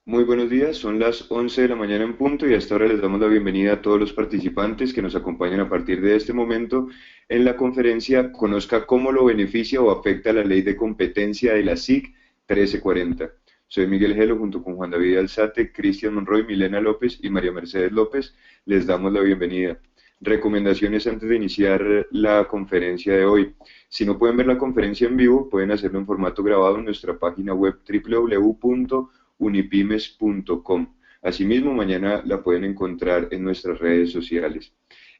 Muy buenos días, son las 11 de la mañana en punto y hasta ahora les damos la bienvenida a todos los participantes que nos acompañan a partir de este momento en la conferencia Conozca cómo lo beneficia o afecta la ley de competencia de la SIC 1340. Soy Miguel Gelo junto con Juan David Alzate, Cristian Monroy, Milena López y María Mercedes López. Les damos la bienvenida. Recomendaciones antes de iniciar la conferencia de hoy. Si no pueden ver la conferencia en vivo, pueden hacerlo en formato grabado en nuestra página web www.unipymes.com. Asimismo, mañana la pueden encontrar en nuestras redes sociales.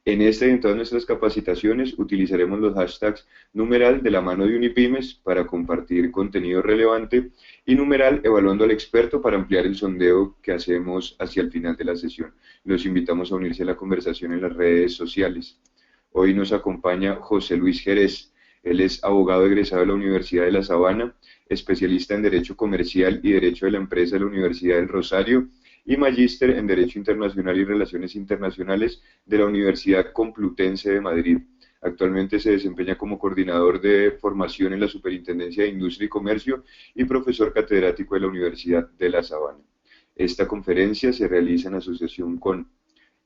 En esta y en todas nuestras capacitaciones utilizaremos los hashtags numeral de la mano de Unipymes para compartir contenido relevante y numeral evaluando al experto para ampliar el sondeo que hacemos hacia el final de la sesión. Los invitamos a unirse a la conversación en las redes sociales. Hoy nos acompaña José Luis Jerez. Él es abogado egresado de la Universidad de La Sabana, especialista en Derecho Comercial y Derecho de la Empresa de la Universidad del Rosario y magíster en Derecho Internacional y Relaciones Internacionales de la Universidad Complutense de Madrid. Actualmente se desempeña como coordinador de formación en la Superintendencia de Industria y Comercio y profesor catedrático de la Universidad de La Sabana. Esta conferencia se realiza en asociación con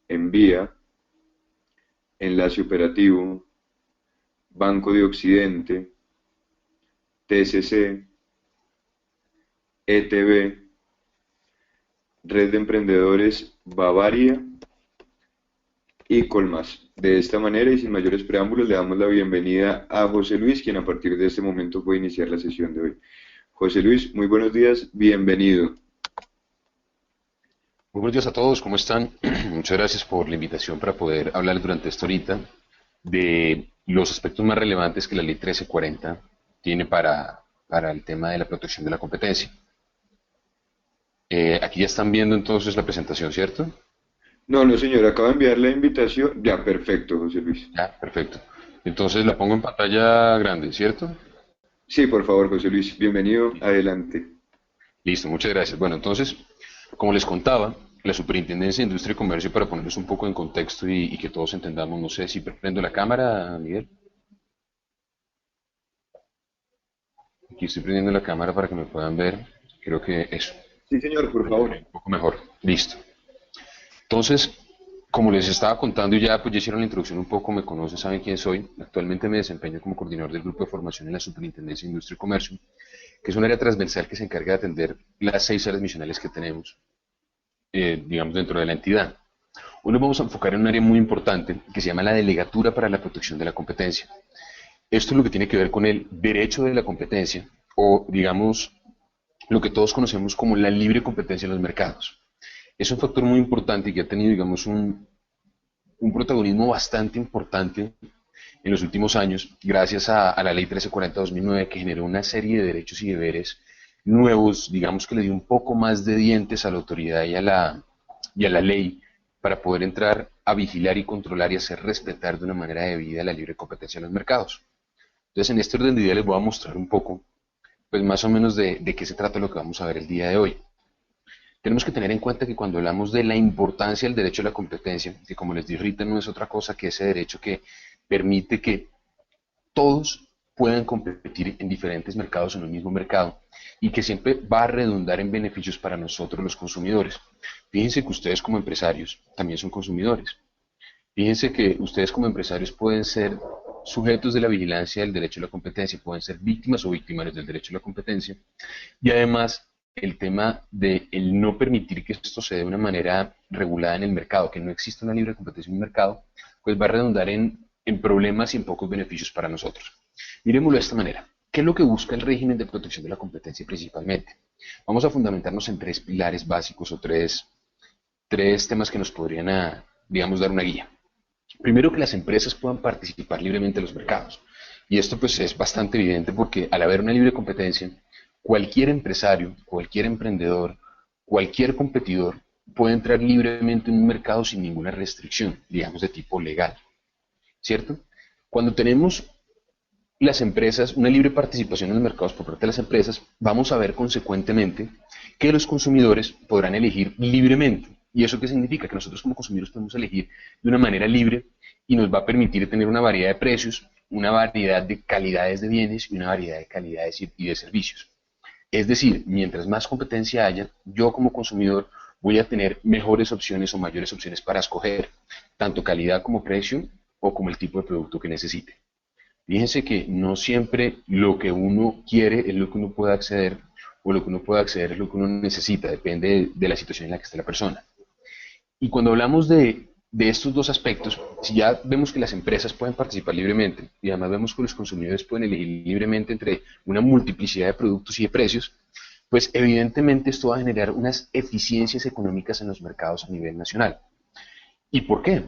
Envía, Enlace Operativo, Banco de Occidente, TCC, ETB, Red de Emprendedores Bavaria y Colmas. De esta manera y sin mayores preámbulos le damos la bienvenida a José Luis, quien a partir de este momento puede iniciar la sesión de hoy. José Luis, muy buenos días, bienvenido. Muy buenos días a todos, ¿cómo están? Muchas gracias por la invitación para poder hablar durante esta horita de los aspectos más relevantes que la Ley 1340 tiene para el tema de la protección de la competencia. Aquí ya están viendo entonces la presentación, ¿cierto? No, no señor, acaba de enviar la invitación. Ya, perfecto, José Luis. Ya, perfecto. Entonces la pongo en pantalla grande, ¿cierto? Sí, por favor, José Luis, bienvenido, adelante. Listo, muchas gracias. Bueno, entonces, como les contaba, la Superintendencia de Industria y Comercio, para ponerles un poco en contexto y que todos entendamos, no sé si prendo la cámara, Miguel. Aquí estoy prendiendo la cámara para que me puedan ver. Creo que eso. Sí, señor, por Ahí me favor. ven un poco mejor. Listo. Entonces, como les estaba contando y ya pues ya hicieron la introducción un poco, me conocen, saben quién soy. Actualmente me desempeño como coordinador del grupo de formación en la Superintendencia de Industria y Comercio, que es un área transversal que se encarga de atender las 6 áreas misionales que tenemos, digamos, dentro de la entidad. Hoy nos vamos a enfocar en un área muy importante que se llama la Delegatura para la Protección de la Competencia. Esto es lo que tiene que ver con el derecho de la competencia o, digamos, lo que todos conocemos como la libre competencia en los mercados. Es un factor muy importante y que ha tenido, digamos, un protagonismo bastante importante en los últimos años, gracias a la Ley 1340-2009, que generó una serie de derechos y deberes nuevos, digamos que le dio un poco más de dientes a la autoridad y a la ley para poder entrar a vigilar y controlar y hacer respetar de una manera debida la libre competencia en los mercados. Entonces, en este orden de ideas les voy a mostrar un poco, pues más o menos de qué se trata lo que vamos a ver el día de hoy. Tenemos que tener en cuenta que cuando hablamos de la importancia del derecho a la competencia, que como les dije ahorita no es otra cosa que ese derecho que permite que todos puedan competir en diferentes mercados en un mismo mercado y que siempre va a redundar en beneficios para nosotros los consumidores. Fíjense que ustedes como empresarios también son consumidores. Fíjense que ustedes como empresarios pueden ser sujetos de la vigilancia del derecho a la competencia, pueden ser víctimas o victimarios del derecho a la competencia y además el tema de el no permitir que esto se dé de una manera regulada en el mercado, que no exista una libre competencia en el mercado, pues va a redundar en problemas y en pocos beneficios para nosotros. Miremoslo de esta manera. ¿Qué es lo que busca el régimen de protección de la competencia principalmente? Vamos a fundamentarnos en 3 pilares básicos o tres temas que nos podrían, digamos, dar una guía. Primero, que las empresas puedan participar libremente en los mercados. Y esto pues es bastante evidente porque al haber una libre competencia, cualquier empresario, cualquier emprendedor, cualquier competidor puede entrar libremente en un mercado sin ninguna restricción, digamos de tipo legal, ¿cierto? Cuando tenemos las empresas, una libre participación en los mercados por parte de las empresas, vamos a ver consecuentemente que los consumidores podrán elegir libremente. ¿Y eso qué significa? Que nosotros como consumidores podemos elegir de una manera libre y nos va a permitir tener una variedad de precios, una variedad de calidades de bienes y una variedad de calidades y de servicios. Es decir, mientras más competencia haya, yo como consumidor voy a tener mejores opciones o mayores opciones para escoger, tanto calidad como precio o como el tipo de producto que necesite. Fíjense que no siempre lo que uno quiere es lo que uno puede acceder o lo que uno puede acceder es lo que uno necesita, depende de la situación en la que esté la persona. Y cuando hablamos de estos dos aspectos, si ya vemos que las empresas pueden participar libremente y además vemos que los consumidores pueden elegir libremente entre una multiplicidad de productos y de precios, pues evidentemente esto va a generar unas eficiencias económicas en los mercados a nivel nacional. ¿Y por qué?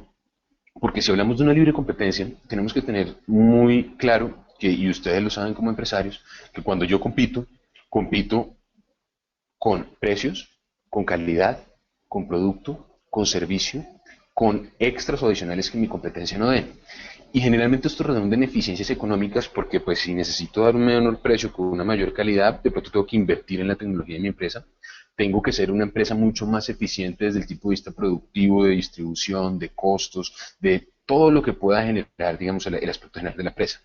Porque si hablamos de una libre competencia, tenemos que tener muy claro que, y ustedes lo saben como empresarios, que cuando yo compito, compito con precios, con calidad, con producto, con servicio, con extras o adicionales que mi competencia no dé. Y generalmente esto redunda en eficiencias económicas porque pues si necesito dar un menor precio con una mayor calidad, de pronto tengo que invertir en la tecnología de mi empresa. Tengo que ser una empresa mucho más eficiente desde el tipo de vista productivo, de distribución, de costos, de todo lo que pueda generar, digamos, el aspecto general de la empresa.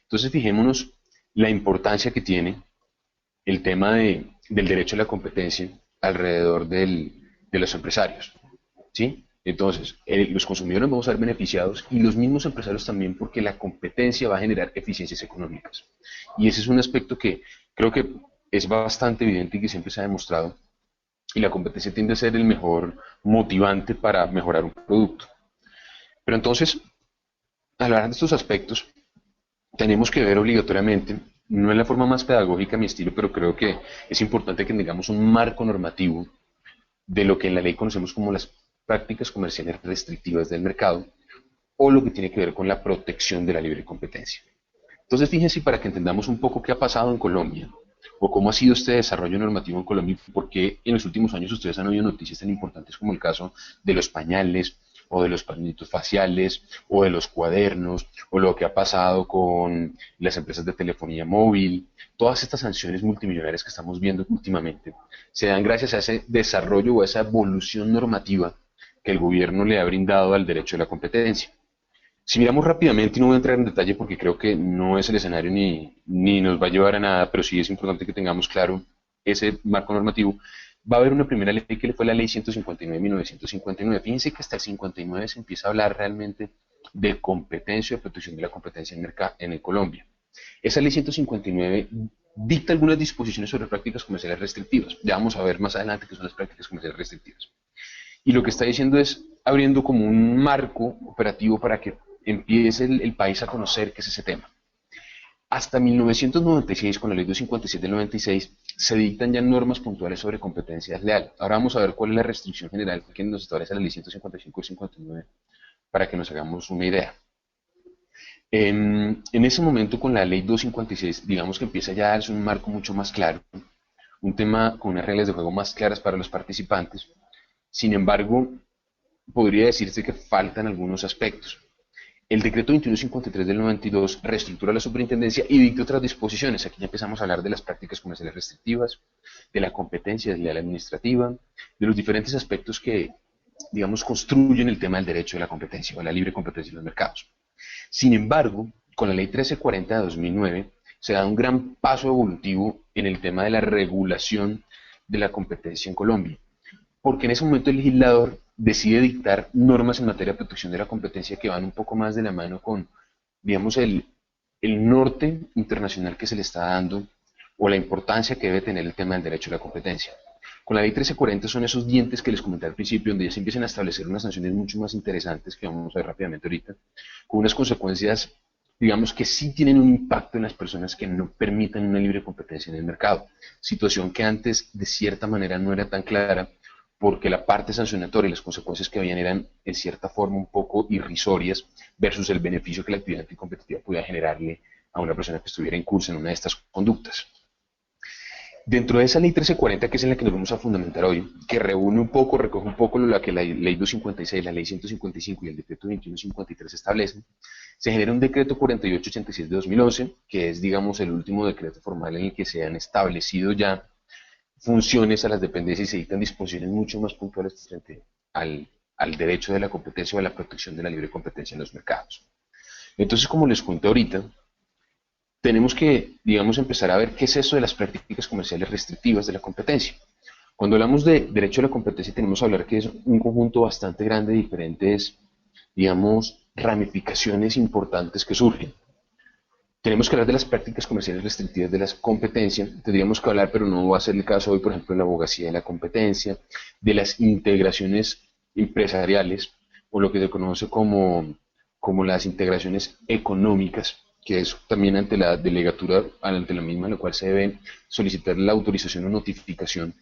Entonces, fijémonos la importancia que tiene el tema del derecho a la competencia alrededor de los empresarios, ¿sí? Entonces, los consumidores vamos a ser beneficiados y los mismos empresarios también porque la competencia va a generar eficiencias económicas. Y ese es un aspecto que creo que es bastante evidente y que siempre se ha demostrado. Y la competencia tiende a ser el mejor motivante para mejorar un producto. Pero entonces, al hablar de estos aspectos, tenemos que ver obligatoriamente, no es la forma más pedagógica a mi estilo, pero creo que es importante que tengamos un marco normativo de lo que en la ley conocemos como las prácticas comerciales restrictivas del mercado o lo que tiene que ver con la protección de la libre competencia. Entonces, fíjense para que entendamos un poco qué ha pasado en Colombia o cómo ha sido este desarrollo normativo en Colombia y por qué en los últimos años ustedes han oído noticias tan importantes como el caso de los pañales o de los pañitos faciales o de los cuadernos o lo que ha pasado con las empresas de telefonía móvil. Todas estas sanciones multimillonarias que estamos viendo últimamente se dan gracias a ese desarrollo o a esa evolución normativa que el gobierno le ha brindado al derecho de la competencia. Si miramos rápidamente, y no voy a entrar en detalle porque creo que no es el escenario ni nos va a llevar a nada, pero sí es importante que tengamos claro ese marco normativo, va a haber una primera ley que fue la ley 159 de 1959. Fíjense que hasta el 59 se empieza a hablar realmente de competencia o de protección de la competencia en Colombia. Esa ley 159 dicta algunas disposiciones sobre prácticas comerciales restrictivas. Ya vamos a ver más adelante qué son las prácticas comerciales restrictivas. Y lo que está diciendo es abriendo como un marco operativo para que empiece el país a conocer qué es ese tema. Hasta 1996, con la ley 257 del 96, se dictan ya normas puntuales sobre competencia desleal. Ahora vamos a ver cuál es la restricción general que nos establece la ley 155 y 59 para que nos hagamos una idea. En ese momento, con la ley 256, digamos que empieza ya a darse un marco mucho más claro, un tema con unas reglas de juego más claras para los participantes. Sin embargo, podría decirse que faltan algunos aspectos. El decreto 2153 del 92 reestructura la superintendencia y dicta otras disposiciones. Aquí ya empezamos a hablar de las prácticas comerciales restrictivas, de la competencia desleal administrativa, de los diferentes aspectos que, digamos, construyen el tema del derecho de la competencia o de la libre competencia en los mercados. Sin embargo, con la ley 1340 de 2009 se da un gran paso evolutivo en el tema de la regulación de la competencia en Colombia, porque en ese momento el legislador decide dictar normas en materia de protección de la competencia que van un poco más de la mano con, digamos, el norte internacional que se le está dando o la importancia que debe tener el tema del derecho a la competencia. Con la ley 1340 son esos dientes que les comenté al principio, donde ya se empiezan a establecer unas sanciones mucho más interesantes que vamos a ver rápidamente ahorita, con unas consecuencias, digamos, que sí tienen un impacto en las personas que no permitan una libre competencia en el mercado. Situación que antes, de cierta manera, no era tan clara, porque la parte sancionatoria y las consecuencias que habían eran en cierta forma un poco irrisorias versus el beneficio que la actividad anticompetitiva podía generarle a una persona que estuviera en curso en una de estas conductas. Dentro de esa ley 1340, que es en la que nos vamos a fundamentar hoy, que reúne un poco, recoge un poco lo que la ley 256, la ley 155 y el decreto 2153 establecen, se genera un decreto 4886 de 2011, que es, digamos, el último decreto formal en el que se han establecido ya funciones a las dependencias y se dictan disposiciones mucho más puntuales frente al derecho de la competencia o a la protección de la libre competencia en los mercados. Entonces, como les conté ahorita, tenemos que, digamos, empezar a ver qué es eso de las prácticas comerciales restrictivas de la competencia. Cuando hablamos de derecho a la competencia, tenemos que hablar que es un conjunto bastante grande de diferentes, digamos, ramificaciones importantes que surgen. Tenemos que hablar de las prácticas comerciales restrictivas de la competencia, tendríamos que hablar, pero no va a ser el caso hoy, por ejemplo, de la abogacía de la competencia, de las integraciones empresariales, o lo que se conoce como las integraciones económicas, que es también ante la delegatura, ante la misma, en la cual se debe solicitar la autorización o notificación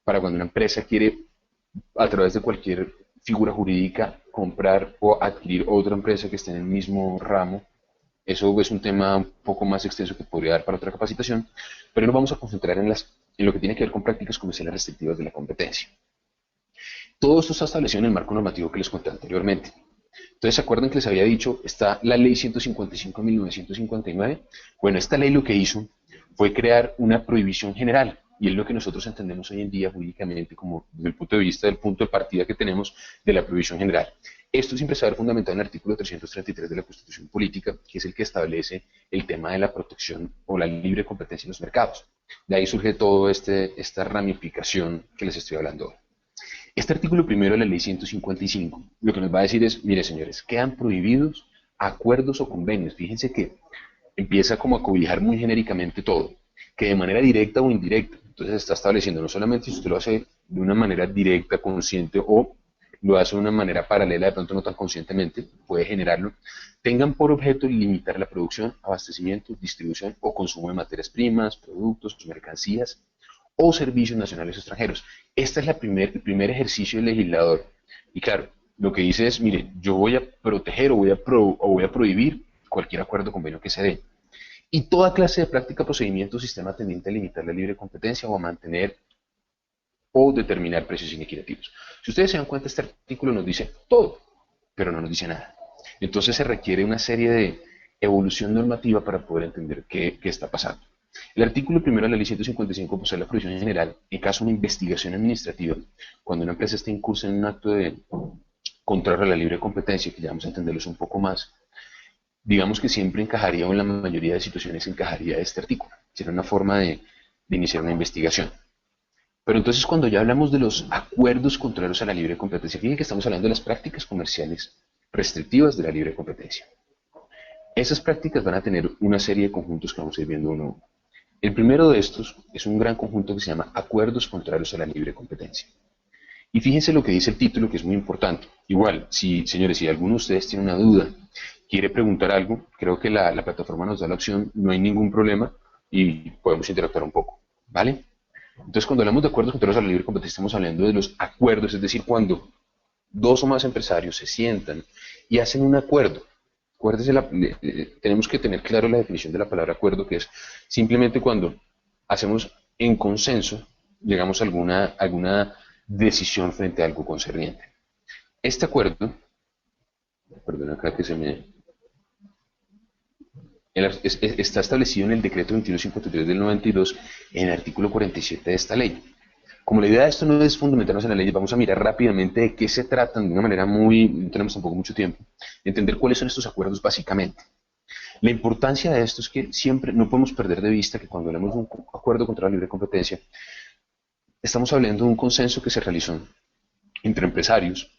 para cuando una empresa quiere, a través de cualquier figura jurídica, comprar o adquirir otra empresa que esté en el mismo ramo. Eso es un tema un poco más extenso que podría dar para otra capacitación, pero nos vamos a concentrar en lo que tiene que ver con prácticas comerciales restrictivas de la competencia. Todo esto está establecido en el marco normativo que les conté anteriormente. Entonces, ¿se acuerdan que les había dicho? Está la ley 155 de 1959. Bueno, esta ley lo que hizo fue crear una prohibición general, y es lo que nosotros entendemos hoy en día jurídicamente como desde el punto de vista del punto de partida que tenemos de la prohibición general. Esto siempre se va a ver fundamentado en el artículo 333 de la Constitución Política, que es el que establece el tema de la protección o la libre competencia en los mercados. De ahí surge toda esta ramificación que les estoy hablando hoy. Este artículo primero de la ley 155 lo que nos va a decir es, mire señores, quedan prohibidos acuerdos o convenios. Fíjense que empieza como a cobijar muy genéricamente todo, que de manera directa o indirecta. Entonces está estableciendo no solamente si usted lo hace de una manera directa, consciente, o lo hace de una manera paralela, de pronto no tan conscientemente, puede generarlo, tengan por objeto limitar la producción, abastecimiento, distribución o consumo de materias primas, productos, mercancías o servicios nacionales o extranjeros. Este es el primer ejercicio del legislador. Y claro, lo que dice es, mire, yo voy a proteger o voy a prohibir cualquier acuerdo o convenio que se dé. Y toda clase de práctica, procedimiento o sistema tendiente a limitar la libre competencia o a mantener o determinar precios inequitativos. Si ustedes se dan cuenta, este artículo nos dice todo, pero no nos dice nada. Entonces se requiere una serie de evolución normativa para poder entender qué está pasando. El artículo primero de la ley 155 posee la prohibición general en caso de una investigación administrativa, cuando una empresa está incursa en un acto de contrario a la libre competencia, que ya vamos a entenderlos un poco más. Digamos que siempre encajaría, o en la mayoría de situaciones encajaría este artículo. Sería una forma de iniciar una investigación. Pero entonces cuando ya hablamos de los acuerdos contrarios a la libre competencia, fíjense que estamos hablando de las prácticas comerciales restrictivas de la libre competencia. Esas prácticas van a tener una serie de conjuntos que vamos a ir viendo uno a uno. El primero de estos es un gran conjunto que se llama acuerdos contrarios a la libre competencia. Y fíjense lo que dice el título, que es muy importante. Igual, señores, si alguno de ustedes tiene una duda, quiere preguntar algo, creo que la plataforma nos da la opción, no hay ningún problema y podemos interactuar un poco, ¿vale? Entonces, cuando hablamos de acuerdos contrarios a la libre competencia, estamos hablando de los acuerdos, es decir, cuando dos o más empresarios se sientan y hacen un acuerdo. Acuérdese, tenemos que tener claro la definición de la palabra acuerdo, que es simplemente cuando hacemos en consenso, llegamos a alguna decisión frente a algo concerniente. Este acuerdo, perdón acá que está establecido en el decreto 2153 del 92 en el artículo 47 de esta ley. Como la idea de esto no es fundamentarnos en la ley, vamos a mirar rápidamente de qué se tratan de una manera no tenemos tampoco mucho tiempo, entender cuáles son estos acuerdos básicamente. La importancia de esto es que siempre no podemos perder de vista que cuando hablamos de un acuerdo contra la libre competencia, estamos hablando de un consenso que se realizó entre empresarios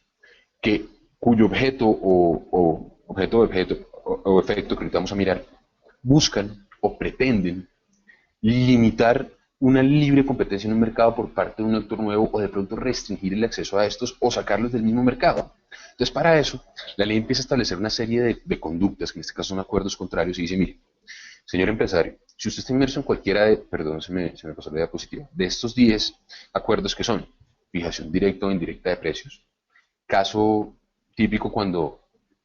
cuyo objeto o efecto que ahorita vamos a mirar buscan o pretenden limitar una libre competencia en un mercado por parte de un actor nuevo o de pronto restringir el acceso a estos o sacarlos del mismo mercado. Entonces, para eso, la ley empieza a establecer una serie de conductas, que en este caso son acuerdos contrarios, y dice, mire, señor empresario, si usted está inmerso en cualquiera perdón, se me pasó la diapositiva, de estos 10 acuerdos que son fijación directa o indirecta de precios, caso típico cuando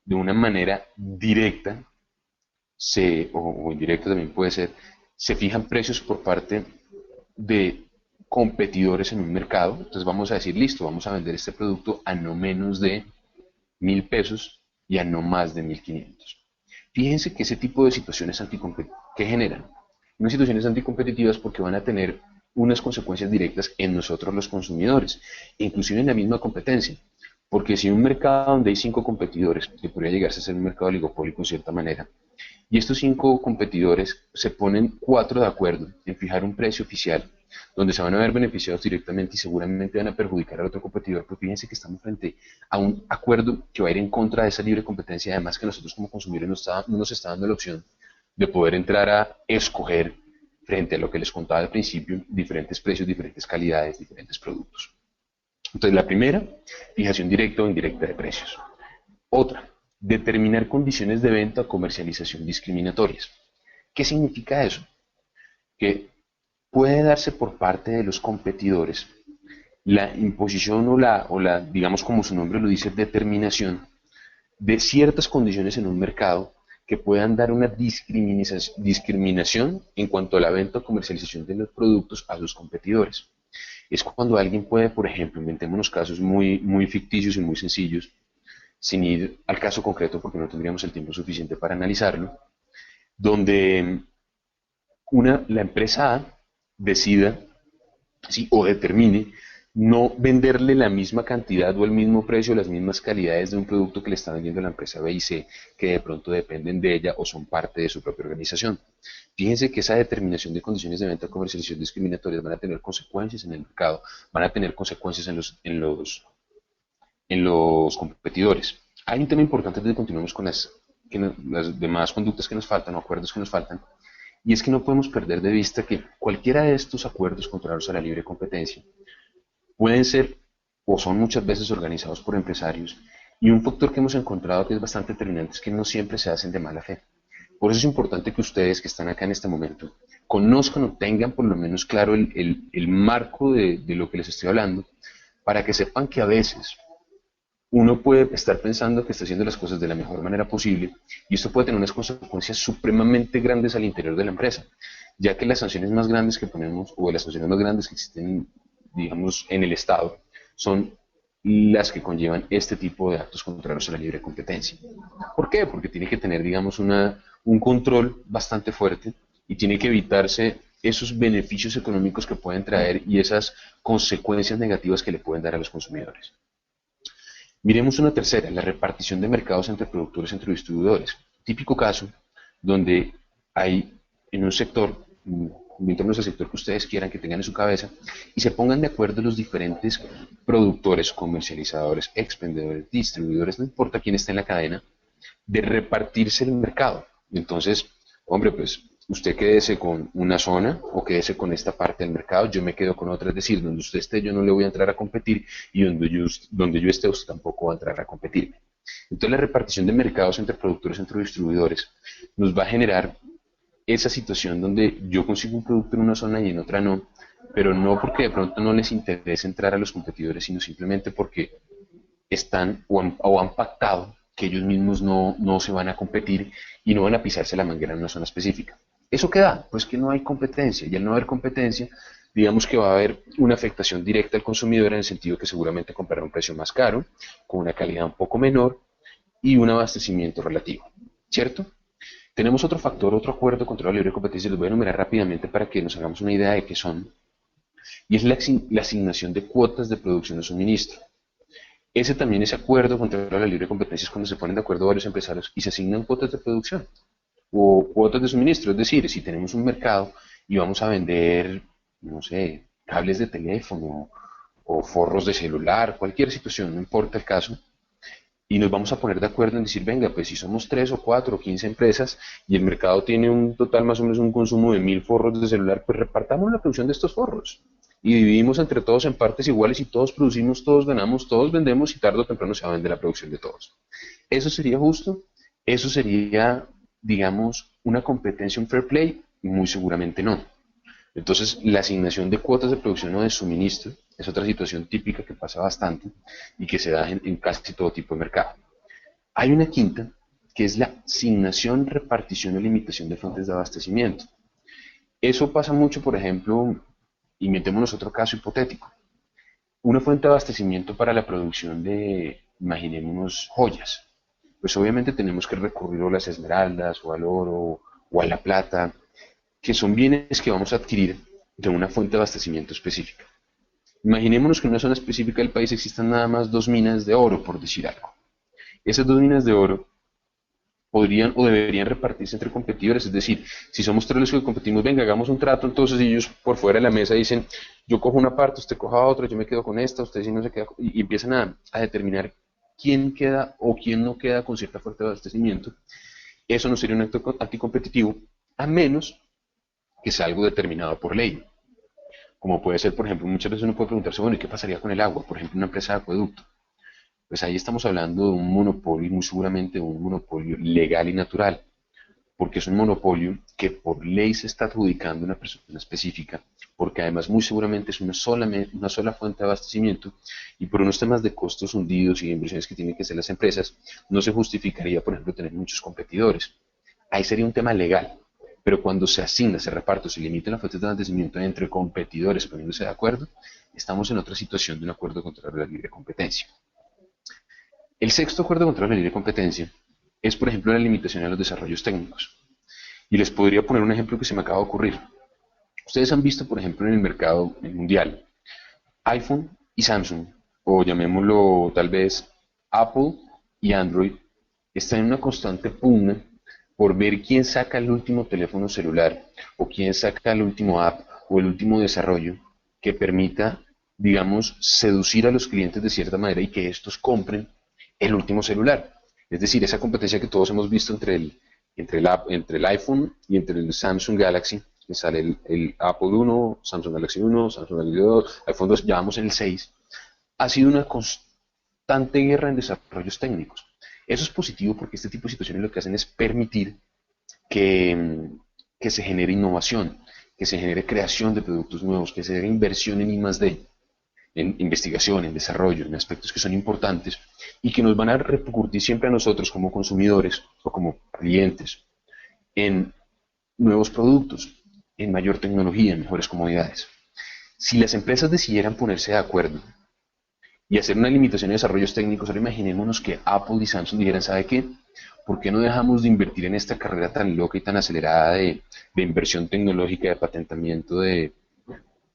de una manera directa o indirecta también puede ser, se fijan precios por parte de competidores en un mercado. Entonces vamos a decir, listo, vamos a vender este producto a no menos de 1.000 pesos y a no más de 1.500. Fíjense que ese tipo de situaciones ¿qué generan? Unas situaciones anticompetitivas porque van a tener unas consecuencias directas en nosotros los consumidores, inclusive en la misma competencia. Porque si un mercado donde hay 5 competidores, que podría llegarse a ser un mercado oligopólico en cierta manera, y estos 5 competidores se ponen 4 de acuerdo en fijar un precio oficial, donde se van a ver beneficiados directamente y seguramente van a perjudicar al otro competidor, pues fíjense que estamos frente a un acuerdo que va a ir en contra de esa libre competencia, además que nosotros como consumidores no nos está dando la opción de poder entrar a escoger frente a lo que les contaba al principio, diferentes precios, diferentes calidades, diferentes productos. Entonces, la primera, fijación directa o indirecta de precios. Otra, determinar condiciones de venta o comercialización discriminatorias. ¿Qué significa eso? Que puede darse por parte de los competidores la imposición digamos como su nombre lo dice, determinación de ciertas condiciones en un mercado que puedan dar una discriminación en cuanto a la venta o comercialización de los productos a sus competidores. Es cuando alguien puede, por ejemplo, inventémonos casos muy ficticios y muy sencillos, sin ir al caso concreto porque no tendríamos el tiempo suficiente para analizarlo, donde la empresa A decida, ¿sí?, o determine no venderle la misma cantidad o el mismo precio, las mismas calidades de un producto que le está vendiendo la empresa B y C, que de pronto dependen de ella o son parte de su propia organización. Fíjense que esa determinación de condiciones de venta, comercialización discriminatorias van a tener consecuencias en el mercado, van a tener consecuencias en los competidores. Hay un tema importante antes de continuemos con las demás conductas que nos faltan o acuerdos que nos faltan, y es que no podemos perder de vista que cualquiera de estos acuerdos contrarios a la libre competencia pueden ser o son muchas veces organizados por empresarios, y un factor que hemos encontrado que es bastante determinante es que no siempre se hacen de mala fe. Por eso es importante que ustedes que están acá en este momento conozcan o tengan por lo menos claro el marco de lo que les estoy hablando, para que sepan que a veces uno puede estar pensando que está haciendo las cosas de la mejor manera posible y esto puede tener unas consecuencias supremamente grandes al interior de la empresa, ya que las sanciones más grandes que ponemos o las sanciones más grandes que existen, digamos, en el Estado son las que conllevan este tipo de actos contrarios a la libre competencia. ¿Por qué? Porque tiene que tener, digamos, un control bastante fuerte y tiene que evitarse esos beneficios económicos que pueden traer y esas consecuencias negativas que le pueden dar a los consumidores. Miremos una tercera, la repartición de mercados entre productores entre distribuidores. Típico caso donde hay en un sector, invéntenos el sector que ustedes quieran que tengan en su cabeza, y se pongan de acuerdo los diferentes productores, comercializadores, expendedores, distribuidores, no importa quién esté en la cadena, de repartirse el mercado. Entonces, hombre, pues usted quédese con una zona o quédese con esta parte del mercado, yo me quedo con otra, es decir, donde usted esté yo no le voy a entrar a competir y donde yo esté usted tampoco va a entrar a competirme. Entonces la repartición de mercados entre productores, entre distribuidores, nos va a generar esa situación donde yo consigo un producto en una zona y en otra no, pero no porque de pronto no les interese entrar a los competidores, sino simplemente porque están o han pactado que ellos mismos no se van a competir y no van a pisarse la manguera en una zona específica. ¿Eso qué da? Pues que no hay competencia, y al no haber competencia, digamos que va a haber una afectación directa al consumidor en el sentido que seguramente comprará un precio más caro, con una calidad un poco menor y un abastecimiento relativo, ¿cierto? Tenemos otro factor, otro acuerdo contra la libre competencia, los voy a enumerar rápidamente para que nos hagamos una idea de qué son, y es la asignación de cuotas de producción o suministro. Ese también es acuerdo contra la libre competencia es cuando se ponen de acuerdo varios empresarios y se asignan cuotas de producción o cuotas de suministro. Es decir, si tenemos un mercado y vamos a vender, no sé, cables de teléfono o forros de celular, cualquier situación, no importa el caso, y nos vamos a poner de acuerdo en decir, venga, pues si somos 3 o 4 o 15 empresas y el mercado tiene un total más o menos un consumo de 1000 forros de celular, pues repartamos la producción de estos forros y dividimos entre todos en partes iguales y todos producimos, todos ganamos, todos vendemos y tarde o temprano se va a vender la producción de todos. ¿Eso sería justo? ¿Eso sería, digamos, una competencia, un fair play? Muy seguramente no. Entonces, la asignación de cuotas de producción o de suministro es otra situación típica que pasa bastante y que se da en casi todo tipo de mercado. Hay una quinta, que es la asignación, repartición o limitación de fuentes de abastecimiento. Eso pasa mucho, por ejemplo, inventémonos otro caso hipotético. Una fuente de abastecimiento para la producción de, imaginémonos, joyas. Pues obviamente tenemos que recurrir a las esmeraldas o al oro o a la plata, que son bienes que vamos a adquirir de una fuente de abastecimiento específica. Imaginémonos que en una zona específica del país existan nada más dos minas de oro, por decir algo. Esas dos minas de oro podrían o deberían repartirse entre competidores, es decir, si somos tres los que competimos, venga, hagamos un trato, entonces ellos por fuera de la mesa dicen, yo cojo una parte, usted coja otra, yo me quedo con esta, usted si no se queda, y empiezan a determinar quién queda o quién no queda con cierta fuerte de abastecimiento. Eso no sería un acto anticompetitivo, a menos que sea algo determinado por ley. Como puede ser, por ejemplo, muchas veces uno puede preguntarse, bueno, ¿y qué pasaría con el agua? Por ejemplo, una empresa de acueducto. Pues ahí estamos hablando de un monopolio y muy seguramente un monopolio legal y natural, porque es un monopolio que por ley se está adjudicando a una persona específica, porque además muy seguramente es una sola fuente de abastecimiento y por unos temas de costos hundidos y de inversiones que tienen que hacer las empresas, no se justificaría, por ejemplo, tener muchos competidores. Ahí sería un tema legal, pero cuando se asigna, se reparte, se limita la fuente de abastecimiento entre competidores poniéndose de acuerdo, estamos en otra situación de un acuerdo contra la libre competencia. El sexto acuerdo contra la libre competencia es, por ejemplo, la limitación a los desarrollos técnicos. Y les podría poner un ejemplo que se me acaba de ocurrir. Ustedes han visto, por ejemplo, en el mercado mundial, iPhone y Samsung, o llamémoslo tal vez Apple y Android, están en una constante pugna por ver quién saca el último teléfono celular, o quién saca el último app, o el último desarrollo que permita, digamos, seducir a los clientes de cierta manera y que estos compren el último celular. Es decir, esa competencia que todos hemos visto entre el iPhone y entre el Samsung Galaxy, que sale el Apple 1, Samsung Galaxy 1, Samsung Galaxy 2, iPhone 2, ya vamos en el 6, ha sido una constante guerra en desarrollos técnicos. Eso es positivo porque este tipo de situaciones lo que hacen es permitir que, que se genere innovación, que se genere creación de productos nuevos, que se genere inversión en I+D, en investigación, en desarrollo, en aspectos que son importantes y que nos van a repercutir siempre a nosotros como consumidores o como clientes en nuevos productos, en mayor tecnología, en mejores comodidades. Si las empresas decidieran ponerse de acuerdo y hacer una limitación de desarrollos técnicos, ahora imaginémonos que Apple y Samsung dijeran, ¿sabe qué? ¿Por qué no dejamos de invertir en esta carrera tan loca y tan acelerada de inversión tecnológica, de patentamiento de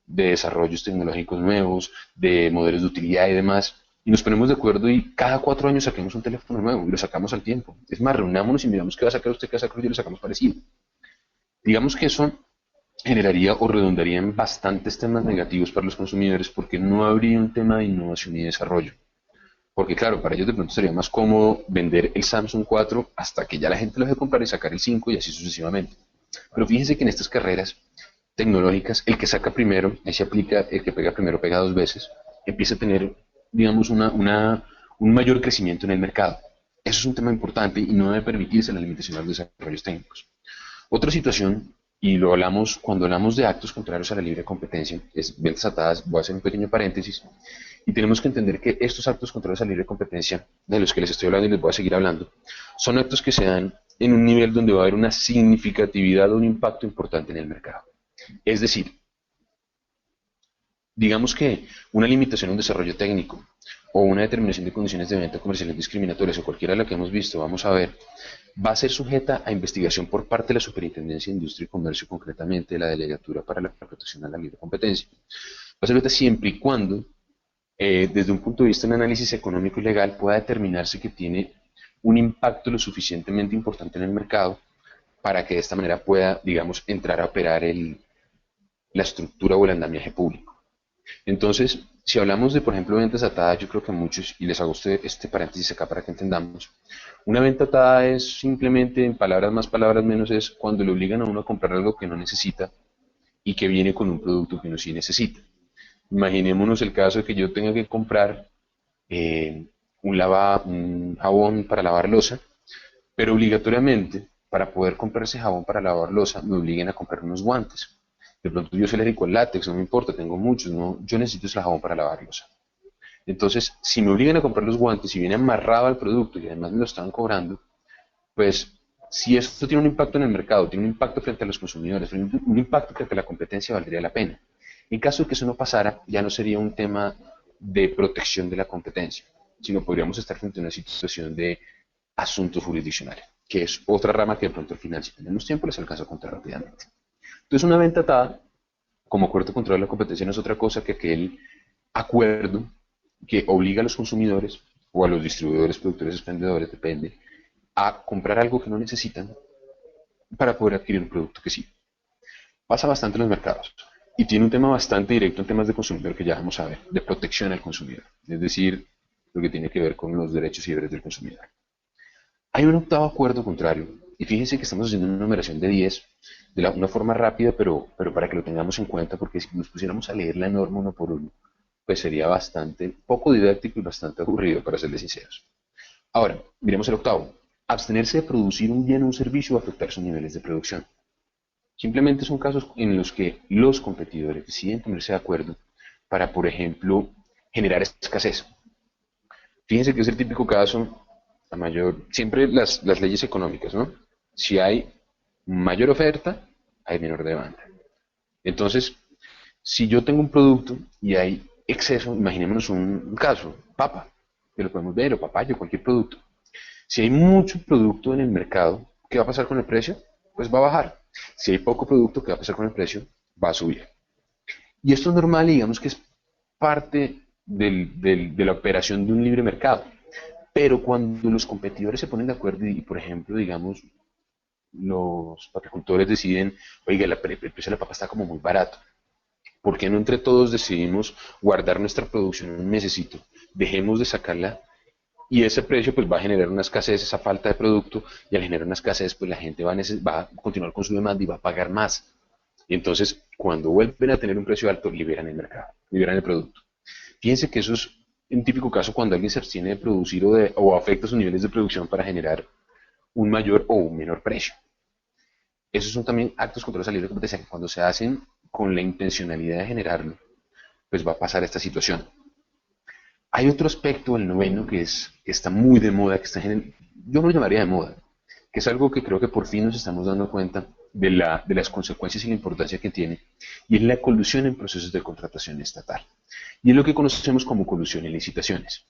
desarrollos tecnológicos nuevos, de modelos de utilidad y demás, y nos ponemos de acuerdo y cada 4 años saquemos un teléfono nuevo y lo sacamos al tiempo? Es más, reunámonos y miramos qué va a sacar usted, qué va a sacar yo y lo sacamos parecido. Digamos que eso generaría o redundaría en bastantes temas negativos para los consumidores porque no habría un tema de innovación y desarrollo. Porque claro, para ellos de pronto sería más cómodo vender el Samsung 4 hasta que ya la gente lo deje comprar y sacar el 5 y así sucesivamente. Pero fíjense que en estas carreras tecnológicas, el que saca primero, ahí se aplica, el que pega primero pega dos veces, empieza a tener, digamos, un mayor crecimiento en el mercado. Eso es un tema importante y no debe permitirse la limitación a los desarrollos técnicos. Otra situación, y lo hablamos cuando hablamos de actos contrarios a la libre competencia, es ventas atadas. Voy a hacer un pequeño paréntesis, y tenemos que entender que estos actos contrarios a la libre competencia, de los que les estoy hablando y les voy a seguir hablando, son actos que se dan en un nivel donde va a haber una significatividad o un impacto importante en el mercado. Es decir, digamos que una limitación a un desarrollo técnico o una determinación de condiciones de venta comerciales discriminatorias o cualquiera de la que hemos visto, vamos a ver, va a ser sujeta a investigación por parte de la Superintendencia de Industria y Comercio, concretamente de la Delegatura para la Protección a la Libre Competencia. Va a ser sujeta siempre y cuando, desde un punto de vista de un análisis económico y legal, pueda determinarse que tiene un impacto lo suficientemente importante en el mercado para que de esta manera pueda, digamos, entrar a operar la estructura o el andamiaje público. Entonces, si hablamos de, por ejemplo, ventas atadas, yo creo que a muchos, y les hago este paréntesis acá para que entendamos, una venta atada es simplemente, en palabras más, palabras menos, es cuando le obligan a uno a comprar algo que no necesita y que viene con un producto que uno sí necesita. Imaginémonos el caso de que yo tenga que comprar un jabón para lavar loza, pero obligatoriamente, para poder comprar ese jabón para lavar loza, me obliguen a comprar unos guantes. De pronto yo soy alérgico al látex, no me importa, tengo muchos, no, yo necesito ese jabón para lavar loza. Entonces, si me obligan a comprar los guantes y viene amarrado al producto y además me lo están cobrando, pues si esto tiene un impacto en el mercado, tiene un impacto frente a los consumidores, un impacto frente a la competencia, valdría la pena. En caso de que eso no pasara, ya no sería un tema de protección de la competencia, sino podríamos estar frente a una situación de asuntos jurisdiccionales, que es otra rama que de pronto al final, si tenemos tiempo, les alcanzo a contar rápidamente. Entonces, una venta atada, como acuerdo contra la competencia, no es otra cosa que aquel acuerdo que obliga a los consumidores o a los distribuidores, productores, expendedores, depende, a comprar algo que no necesitan para poder adquirir un producto que sí. Pasa bastante en los mercados y tiene un tema bastante directo en temas de consumidor que ya vamos a ver, de protección al consumidor, es decir, lo que tiene que ver con los derechos y deberes del consumidor. Hay un octavo acuerdo contrario, y fíjense que estamos haciendo una numeración de 10 de una forma rápida, pero para que lo tengamos en cuenta, porque si nos pusiéramos a leer la norma uno por uno, pues sería bastante poco didáctico y bastante aburrido, para serles sinceros. Ahora, miremos el octavo. Abstenerse de producir un bien o un servicio o afectar sus niveles de producción. Simplemente son casos en los que los competidores deciden ponerse de acuerdo para, por ejemplo, generar escasez. Fíjense que es el típico caso, siempre las leyes económicas, ¿no? Si hay mayor oferta, hay menor demanda. Entonces, si yo tengo un producto y hay exceso, imaginémonos un caso, papa, que lo podemos ver, o papaya, cualquier producto. Si hay mucho producto en el mercado, ¿qué va a pasar con el precio? Pues va a bajar. Si hay poco producto, ¿qué va a pasar con el precio? Va a subir. Y esto es normal, digamos que es parte de la operación de un libre mercado. Pero cuando los competidores se ponen de acuerdo y, por ejemplo, digamos, los papicultores deciden, oiga, el precio de la papa está como muy barato. ¿Por qué no entre todos decidimos guardar nuestra producción un mesecito? Dejemos de sacarla y ese precio pues va a generar una escasez, esa falta de producto, y al generar una escasez pues la gente va a continuar con su demanda y va a pagar más. Y entonces cuando vuelven a tener un precio alto, liberan el mercado, liberan el producto. Fíjense que eso es un típico caso cuando alguien se abstiene de producir o afecta sus niveles de producción para generar un mayor o un menor precio. Esos son también actos contra la libre competencia que cuando se hacen con la intencionalidad de generarlo, pues va a pasar esta situación. Hay otro aspecto, el noveno, que está muy de moda, yo no lo llamaría de moda, que es algo que creo que por fin nos estamos dando cuenta de las consecuencias y la importancia que tiene, y es la colusión en procesos de contratación estatal. Y es lo que conocemos como colusión en licitaciones.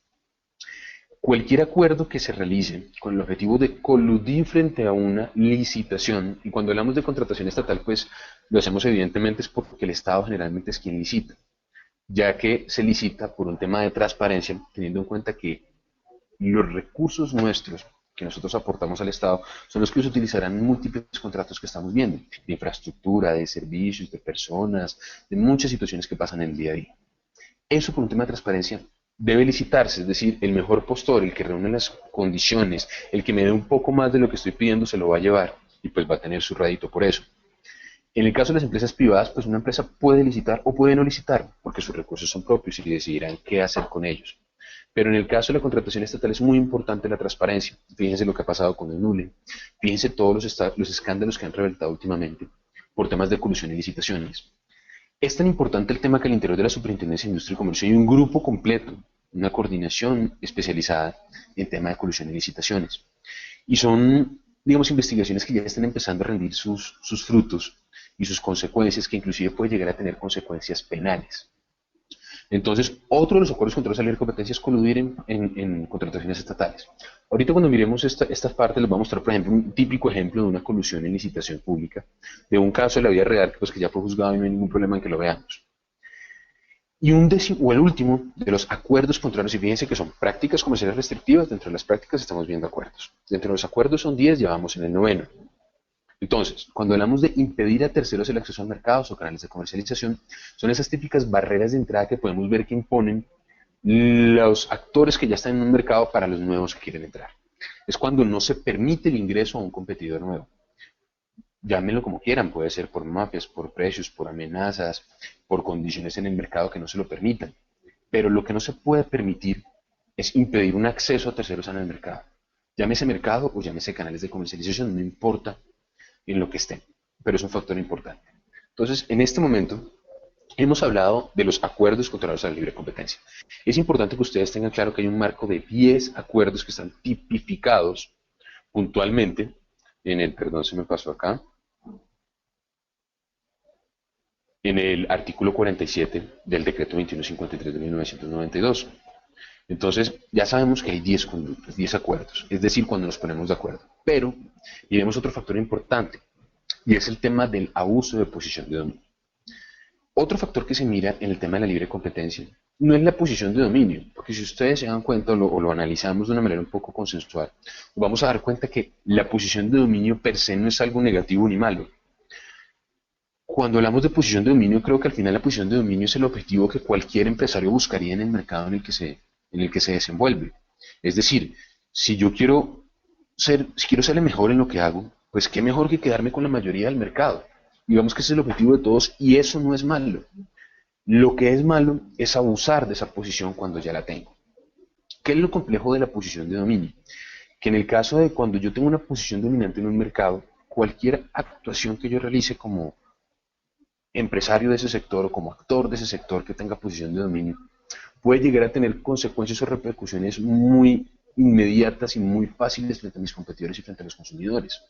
Cualquier acuerdo que se realice con el objetivo de coludir frente a una licitación, y cuando hablamos de contratación estatal, pues lo hacemos evidentemente es porque el Estado generalmente es quien licita, ya que se licita por un tema de transparencia, teniendo en cuenta que los recursos nuestros que nosotros aportamos al Estado son los que se utilizarán en múltiples contratos que estamos viendo, de infraestructura, de servicios, de personas, de muchas situaciones que pasan en el día a día. Eso por un tema de transparencia debe licitarse, es decir, el mejor postor, el que reúne las condiciones, el que me dé un poco más de lo que estoy pidiendo se lo va a llevar y pues va a tener su rédito por eso. En el caso de las empresas privadas, pues una empresa puede licitar o puede no licitar, porque sus recursos son propios y decidirán qué hacer con ellos. Pero en el caso de la contratación estatal es muy importante la transparencia. Fíjense lo que ha pasado con el NULE. Fíjense todos los escándalos que han revelado últimamente por temas de colusión y licitaciones. Es tan importante el tema que al interior de la Superintendencia de Industria y Comercio hay un grupo completo, una coordinación especializada en tema de colusión y licitaciones. Y son, digamos, investigaciones que ya están empezando a rendir sus frutos y sus consecuencias, que inclusive puede llegar a tener consecuencias penales. Entonces, otro de los acuerdos contra la libre competencia es coludir en contrataciones estatales. Ahorita cuando miremos esta parte les voy a mostrar, por ejemplo, un típico ejemplo de una colusión en licitación pública, de un caso de la vida real pues, que ya fue juzgado y no hay ningún problema en que lo veamos. Y el último de los acuerdos contrarios, y fíjense que son prácticas comerciales restrictivas, dentro de las prácticas estamos viendo acuerdos. Dentro de los acuerdos son 10, ya vamos en el noveno. Entonces, cuando hablamos de impedir a terceros el acceso a mercados o canales de comercialización, son esas típicas barreras de entrada que podemos ver que imponen los actores que ya están en un mercado para los nuevos que quieren entrar. Es cuando no se permite el ingreso a un competidor nuevo. Llámenlo como quieran, puede ser por mafias, por precios, por amenazas, por condiciones en el mercado que no se lo permitan. Pero lo que no se puede permitir es impedir un acceso a terceros en el mercado. Llámese mercado o llámese canales de comercialización, no importa en lo que estén, pero es un factor importante. Entonces, en este momento, hemos hablado de los acuerdos contrarios a la libre competencia. Es importante que ustedes tengan claro que hay un marco de 10 acuerdos que están tipificados puntualmente perdón, se me pasó acá, en el artículo 47 del decreto 2153 de 1992. Entonces, ya sabemos que hay 10 conductas, 10 acuerdos, es decir, cuando nos ponemos de acuerdo. Pero, miremos otro factor importante, y es el tema del abuso de posición de dominio. Otro factor que se mira en el tema de la libre competencia no es la posición de dominio, porque si ustedes se dan cuenta o lo analizamos de una manera un poco consensual, vamos a dar cuenta que la posición de dominio per se no es algo negativo ni malo. Cuando hablamos de posición de dominio, creo que al final la posición de dominio es el objetivo que cualquier empresario buscaría en el mercado en el que se desenvuelve. Es decir, si quiero ser el mejor en lo que hago, pues qué mejor que quedarme con la mayoría del mercado. Digamos que ese es el objetivo de todos y eso no es malo. Lo que es malo es abusar de esa posición cuando ya la tengo. ¿Qué es lo complejo de la posición de dominio? Que en el caso de cuando yo tengo una posición dominante en un mercado, cualquier actuación que yo realice como empresario de ese sector o como actor de ese sector que tenga posición de dominio, puede llegar a tener consecuencias o repercusiones muy inmediatas y muy fáciles frente a mis competidores y frente a los consumidores.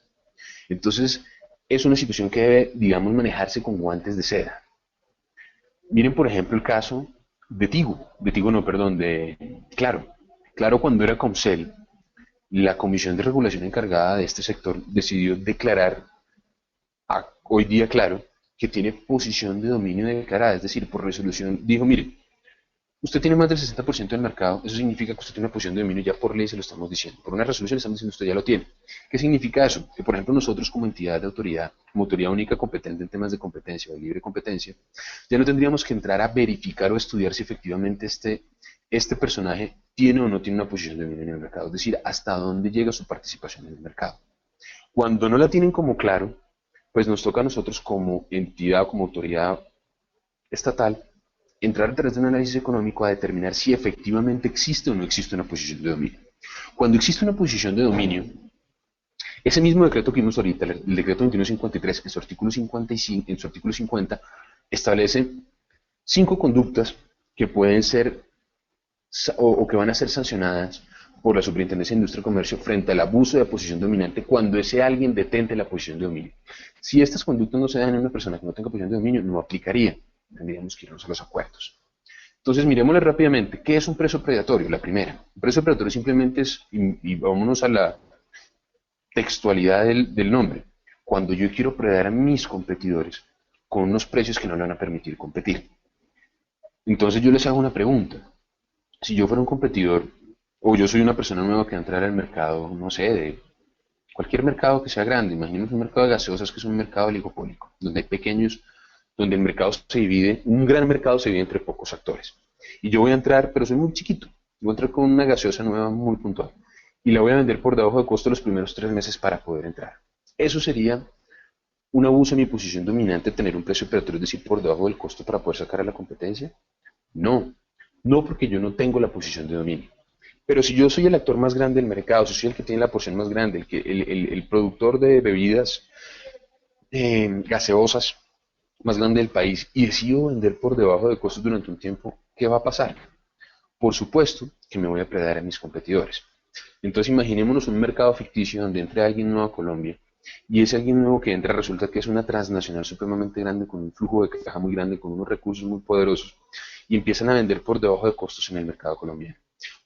Entonces, es una situación que debe, digamos, manejarse con guantes de seda. Miren, por ejemplo, el caso de Tigo no, perdón, de Claro. Claro, cuando era Comcel, la Comisión de Regulación encargada de este sector decidió declarar hoy día Claro que tiene posición de dominio declarada, es decir, por resolución dijo, mire, usted tiene más del 60% del mercado, eso significa que usted tiene una posición de dominio, ya por ley se lo estamos diciendo, por una resolución le estamos diciendo usted ya lo tiene. ¿Qué significa eso? Que por ejemplo nosotros como entidad de autoridad, como autoridad única competente en temas de competencia o de libre competencia, ya no tendríamos que entrar a verificar o estudiar si efectivamente este personaje tiene o no tiene una posición de dominio en el mercado, es decir, hasta dónde llega su participación en el mercado. Cuando no la tienen como claro, pues nos toca a nosotros como entidad, como autoridad estatal, entrar a través de un análisis económico a determinar si efectivamente existe o no existe una posición de dominio. Cuando existe una posición de dominio, ese mismo decreto que vimos ahorita, el decreto 2153, en su artículo 50, establece 5 conductas que pueden ser o que van a ser sancionadas por la Superintendencia de Industria y Comercio frente al abuso de posición dominante cuando ese alguien detente la posición de dominio. Si estas conductas no se dan en una persona que no tenga posición de dominio, no aplicaría. Tendríamos que irnos a los acuerdos. Entonces, miremosle rápidamente. ¿Qué es un precio predatorio? La primera. Un precio predatorio simplemente es, y vámonos a la textualidad del nombre, cuando yo quiero predar a mis competidores con unos precios que no le van a permitir competir. Entonces yo les hago una pregunta. Si yo fuera un competidor, o yo soy una persona nueva que va a entrar al mercado, no sé, de cualquier mercado que sea grande, imaginemos un mercado de gaseosas que es un mercado oligopólico, donde hay pequeños, donde el mercado se divide, un gran mercado se divide entre pocos actores. Y yo voy a entrar, pero soy muy chiquito, voy a entrar con una gaseosa nueva muy puntual, y la voy a vender por debajo de costo los primeros 3 meses para poder entrar. Eso sería un abuso de mi posición dominante, tener un precio operatorio, es decir, por debajo del costo para poder sacar a la competencia. No, no porque yo no tengo la posición de dominio. Pero si yo soy el actor más grande del mercado, si soy el que tiene la porción más grande, el productor de bebidas gaseosas más grande del país y decido vender por debajo de costos durante un tiempo, ¿qué va a pasar? Por supuesto que me voy a predar a mis competidores. Entonces imaginémonos un mercado ficticio donde entre alguien nuevo a Colombia y ese alguien nuevo que entra resulta que es una transnacional supremamente grande con un flujo de caja muy grande, con unos recursos muy poderosos y empiezan a vender por debajo de costos en el mercado colombiano.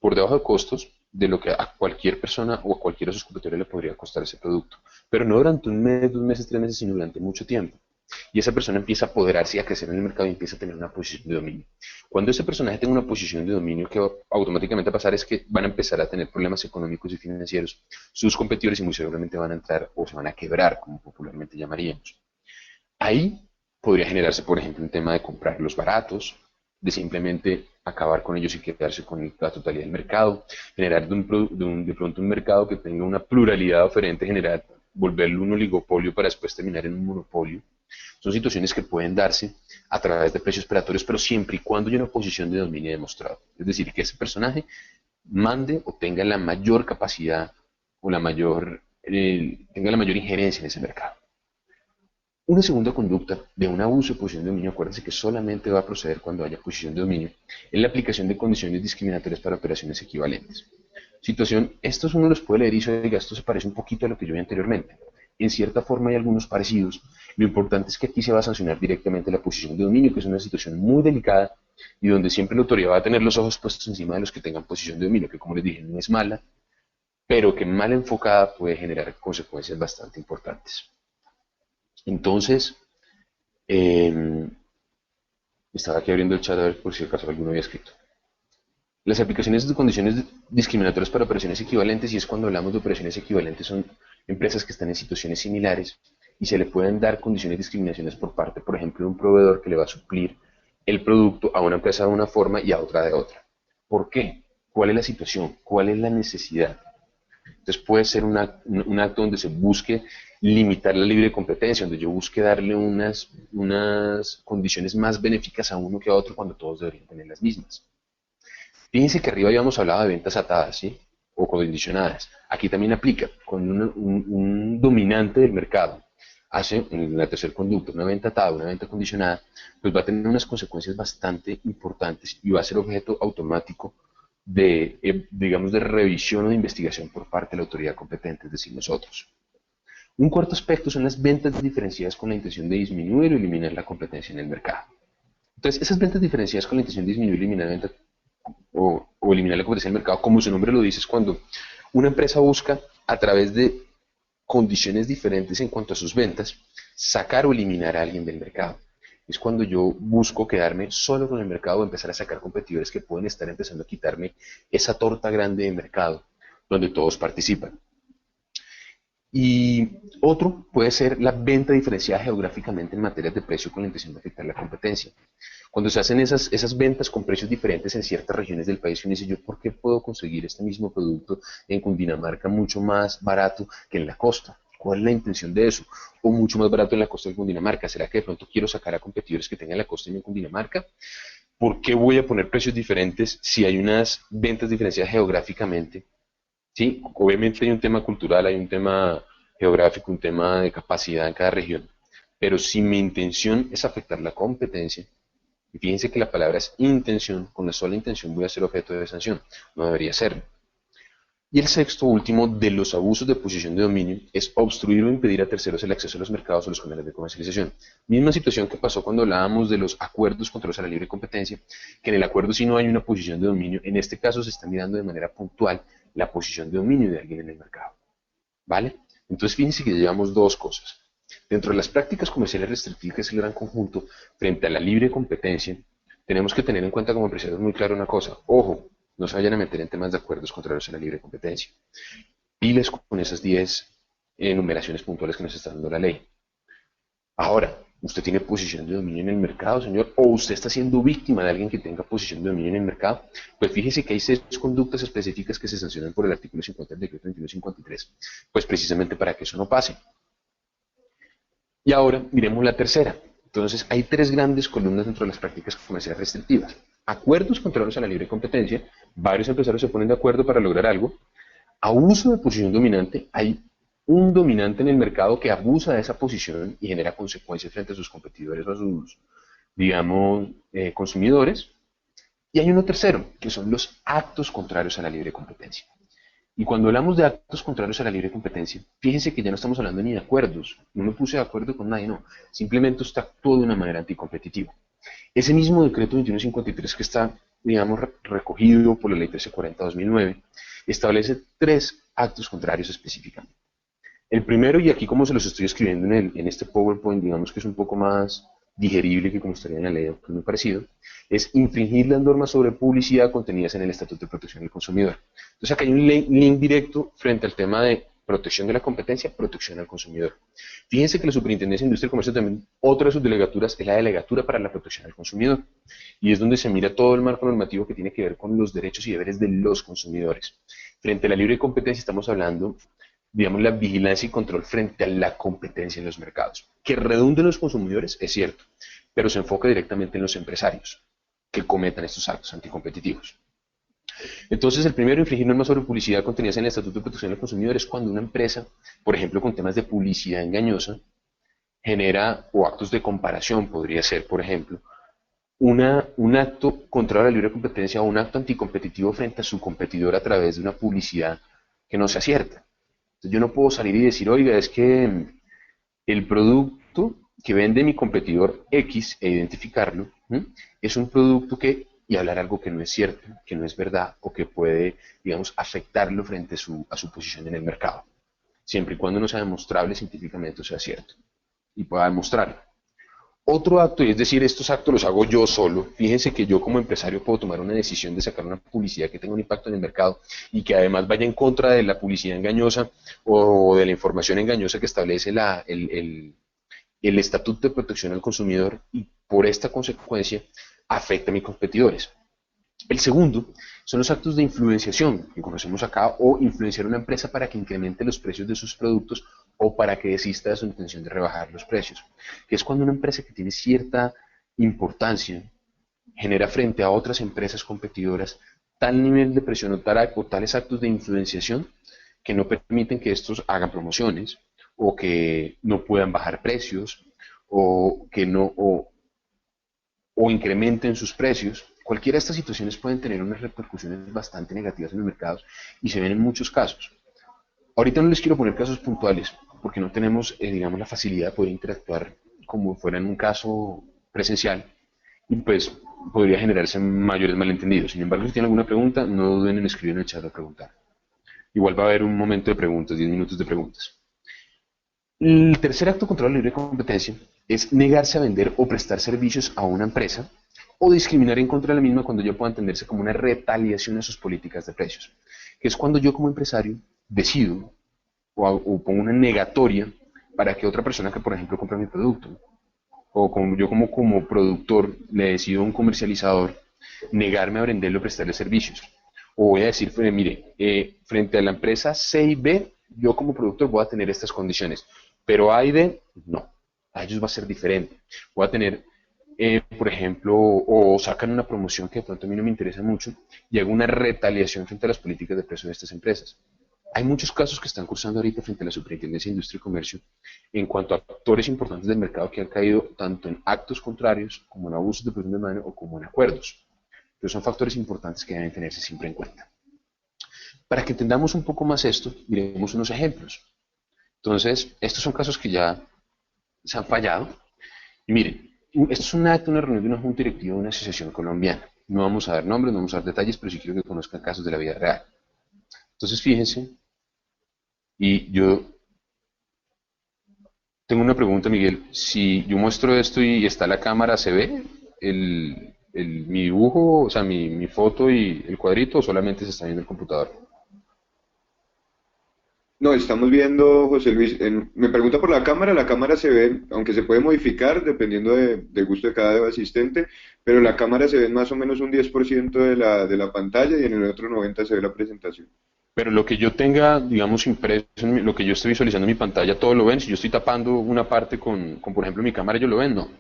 Por debajo de costos de lo que a cualquier persona o a cualquiera de sus competidores le podría costar ese producto. Pero no durante un mes, 2 meses, 3 meses, sino durante mucho tiempo. Y esa persona empieza a apoderarse y a crecer en el mercado y empieza a tener una posición de dominio. Cuando ese personaje tenga una posición de dominio, que va automáticamente a pasar es que van a empezar a tener problemas económicos y financieros. Sus competidores y muy seguramente van a entrar o se van a quebrar, como popularmente llamaríamos. Ahí podría generarse, por ejemplo, un tema de comprar los baratos, de simplemente acabar con ellos y quedarse con la totalidad del mercado, generar de pronto un mercado que tenga una pluralidad oferente, generar, volverlo un oligopolio para después terminar en un monopolio. Son situaciones que pueden darse a través de precios predatorios, pero siempre y cuando haya una posición de dominio demostrado. Es decir, que ese personaje mande o tenga la mayor capacidad o tenga la mayor injerencia en ese mercado. Una segunda conducta de un abuso de posición de dominio, acuérdense que solamente va a proceder cuando haya posición de dominio, es la aplicación de condiciones discriminatorias para operaciones equivalentes. Esto uno los puede leer y dice, oiga, esto se parece un poquito a lo que yo vi anteriormente. En cierta forma hay algunos parecidos. Lo importante es que aquí se va a sancionar directamente la posición de dominio, que es una situación muy delicada y donde siempre la autoridad va a tener los ojos puestos encima de los que tengan posición de dominio, que como les dije, no es mala, pero que mal enfocada puede generar consecuencias bastante importantes. Entonces, eh, Estaba aquí abriendo el chat a ver por si acaso alguno había escrito. Las aplicaciones de condiciones discriminatorias para operaciones equivalentes, y es cuando hablamos de operaciones equivalentes, son empresas que están en situaciones similares y se le pueden dar condiciones de discriminaciones por parte, por ejemplo, de un proveedor que le va a suplir el producto a una empresa de una forma y a otra de otra. ¿Por qué? ¿Cuál es la situación? ¿Cuál es la necesidad? Entonces puede ser un acto donde se busque limitar la libre competencia, donde yo busque darle unas condiciones más benéficas a uno que a otro cuando todos deberían tener las mismas. Fíjense que arriba habíamos hablado de ventas atadas, ¿sí? O condicionadas. Aquí también aplica con un dominante del mercado. Hace en la tercera conducta una venta atada, una venta condicionada, pues va a tener unas consecuencias bastante importantes y va a ser objeto automático de, digamos, de revisión o de investigación por parte de la autoridad competente, es decir, nosotros. Un cuarto aspecto son las ventas diferenciadas con la intención de disminuir o eliminar la competencia en el mercado. Entonces, esas ventas diferenciadas con la intención de disminuir o eliminar la venta o eliminar la competencia en el mercado, como su nombre lo dice, es cuando una empresa busca, a través de condiciones diferentes en cuanto a sus ventas, sacar o eliminar a alguien del mercado. Es cuando yo busco quedarme solo con el mercado o empezar a sacar competidores que pueden estar empezando a quitarme esa torta grande de mercado donde todos participan. Y otro puede ser la venta diferenciada geográficamente en materias de precio con la intención de afectar la competencia. Cuando se hacen esas ventas con precios diferentes en ciertas regiones del país, uno dice, ¿yo por qué puedo conseguir este mismo producto en Cundinamarca mucho más barato que en la costa? ¿Cuál es la intención de eso? O mucho más barato en la costa de Cundinamarca. ¿Será que de pronto quiero sacar a competidores que tengan la costa y no en Cundinamarca? ¿Por qué voy a poner precios diferentes si hay unas ventas diferenciadas geográficamente? Sí, obviamente hay un tema cultural, hay un tema geográfico, un tema de capacidad en cada región. Pero si mi intención es afectar la competencia, y fíjense que la palabra es intención, con la sola intención voy a ser objeto de sanción, no debería serlo. Y el sexto último de los abusos de posición de dominio es obstruir o impedir a terceros el acceso a los mercados o los canales de comercialización. Misma situación que pasó cuando hablábamos de los acuerdos contra la libre competencia, que en el acuerdo si no hay una posición de dominio, en este caso se está mirando de manera puntual la posición de dominio de alguien en el mercado. ¿Vale? Entonces fíjense que llevamos dos cosas. Dentro de las prácticas comerciales restrictivas, que es el gran conjunto, frente a la libre competencia, tenemos que tener en cuenta como empresarios muy claro una cosa. Ojo, no se vayan a meter en temas de acuerdos contrarios a la libre competencia. Piles con esas 10 enumeraciones puntuales que nos está dando la ley. Ahora, ¿usted tiene posición de dominio en el mercado, señor? ¿O usted está siendo víctima de alguien que tenga posición de dominio en el mercado? Pues fíjese que hay 6 conductas específicas que se sancionan por el artículo 50 del decreto 2153. Pues precisamente para que eso no pase. Y ahora miremos la tercera. Entonces, hay 3 grandes columnas dentro de las prácticas comerciales restrictivas. Acuerdos contrarios a la libre competencia. Varios empresarios se ponen de acuerdo para lograr algo. Abuso de posición dominante. Hay un dominante en el mercado que abusa de esa posición y genera consecuencias frente a sus competidores o a sus, digamos, consumidores. Y hay uno tercero, que son los actos contrarios a la libre competencia. Y cuando hablamos de actos contrarios a la libre competencia, fíjense que ya no estamos hablando ni de acuerdos, no me puse de acuerdo con nadie, no, simplemente usted actuó de una manera anticompetitiva. Ese mismo decreto 2153 que está, digamos, recogido por la ley 1340-2009, establece 3 actos contrarios específicamente. El primero, y aquí como se los estoy escribiendo en este PowerPoint, digamos que es un poco más digerible que como estaría en la ley de muy parecido, es infringir las normas sobre publicidad contenidas en el Estatuto de Protección del Consumidor. Entonces acá hay un link directo frente al tema de protección de la competencia, protección al consumidor. Fíjense que la Superintendencia de Industria y Comercio también, otra de sus delegaturas es la Delegatura para la Protección al Consumidor, y es donde se mira todo el marco normativo que tiene que ver con los derechos y deberes de los consumidores. Frente a la libre competencia estamos hablando, digamos, la vigilancia y control frente a la competencia en los mercados. Que redunde en los consumidores, es cierto, pero se enfoca directamente en los empresarios que cometan estos actos anticompetitivos. Entonces, el primero, infringir normas sobre publicidad contenidas en el Estatuto de Protección del Consumidor, es cuando una empresa, por ejemplo, con temas de publicidad engañosa, genera, o actos de comparación, podría ser, por ejemplo, un acto contra la libre competencia o un acto anticompetitivo frente a su competidor a través de una publicidad que no sea cierta. Entonces, yo no puedo salir y decir, oiga, es que el producto que vende mi competidor X e identificarlo, es un producto que, y hablar algo que no es cierto, que no es verdad, o que puede, digamos, afectarlo frente a su posición en el mercado, siempre y cuando no sea demostrable científicamente o sea cierto, y pueda demostrarlo. Otro acto, y es decir, estos actos los hago yo solo. Fíjense que yo como empresario puedo tomar una decisión de sacar una publicidad que tenga un impacto en el mercado y que además vaya en contra de la publicidad engañosa o de la información engañosa que establece el Estatuto de Protección al Consumidor, y por esta consecuencia afecta a mis competidores. El segundo son los actos de influenciación que conocemos acá, o influenciar a una empresa para que incremente los precios de sus productos o para que desista de su intención de rebajar los precios, que es cuando una empresa que tiene cierta importancia genera frente a otras empresas competidoras tal nivel de presión o tales actos de influenciación que no permiten que estos hagan promociones o que no puedan bajar precios o que no o incrementen sus precios. Cualquiera de estas situaciones pueden tener unas repercusiones bastante negativas en los mercados y se ven en muchos casos. Ahorita no les quiero poner casos puntuales porque no tenemos, digamos, la facilidad de poder interactuar como fuera en un caso presencial y pues podría generarse mayores malentendidos. Sin embargo, si tienen alguna pregunta, no duden en escribir en el chat a preguntar. Igual va a haber un momento de preguntas, 10 minutos de preguntas. El tercer acto contra la libre competencia es negarse a vender o prestar servicios a una empresa o discriminar en contra de la misma cuando ya pueda entenderse como una retaliación a sus políticas de precios, que es cuando yo como empresario decido o pongo una negatoria para que otra persona que por ejemplo compra mi producto, o como yo como productor le decido a un comercializador negarme a venderle o prestarle servicios. O voy a decir, mire, frente a la empresa C y B, yo como productor voy a tener estas condiciones, pero A y D, no, a ellos va a ser diferente. Voy a tener, por ejemplo, o sacan una promoción que de pronto a mí no me interesa mucho y hago una retaliación frente a las políticas de precio de estas empresas. Hay muchos casos que están cursando ahorita frente a la Superintendencia de Industria y Comercio en cuanto a actores importantes del mercado que han caído tanto en actos contrarios como en abusos de presión de mano o como en acuerdos. Pero son factores importantes que deben tenerse siempre en cuenta. Para que entendamos un poco más esto, miremos unos ejemplos. Entonces, estos son casos que ya se han fallado. Y miren, esto es un acto, una reunión de una junta directiva de una asociación colombiana. No vamos a dar nombres, no vamos a dar detalles, pero sí quiero que conozcan casos de la vida real. Entonces, fíjense, y yo tengo una pregunta, Miguel. Si yo muestro esto y está la cámara, ¿se ve mi dibujo, o sea, mi foto y el cuadrito, o solamente se está viendo el computador? No, estamos viendo, José Luis, me pregunta por la cámara se ve, aunque se puede modificar dependiendo del gusto de cada asistente, pero la cámara se ve más o menos un 10% de la pantalla y en el otro 90% se ve la presentación. Pero lo que yo tenga, digamos, impreso, lo que yo estoy visualizando en mi pantalla, todo lo ven. Si yo estoy tapando una parte con por ejemplo, mi cámara, ¿ellos lo ven? No.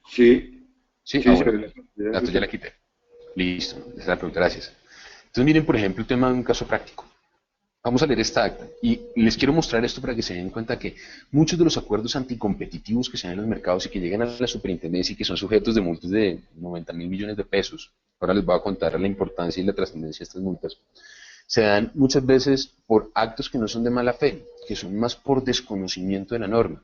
Sí, Sí, sí, se bueno, ve la pantalla. esto ya la quité. Listo, esa es la pregunta, gracias. Entonces miren, por ejemplo, el tema de un caso práctico. Vamos a leer esta acta y les quiero mostrar esto para que se den cuenta que muchos de los acuerdos anticompetitivos que se dan en los mercados y que llegan a la superintendencia y que son sujetos de multas de 90.000 millones de pesos, ahora les voy a contar la importancia y la trascendencia de estas multas, se dan muchas veces por actos que no son de mala fe, que son más por desconocimiento de la norma.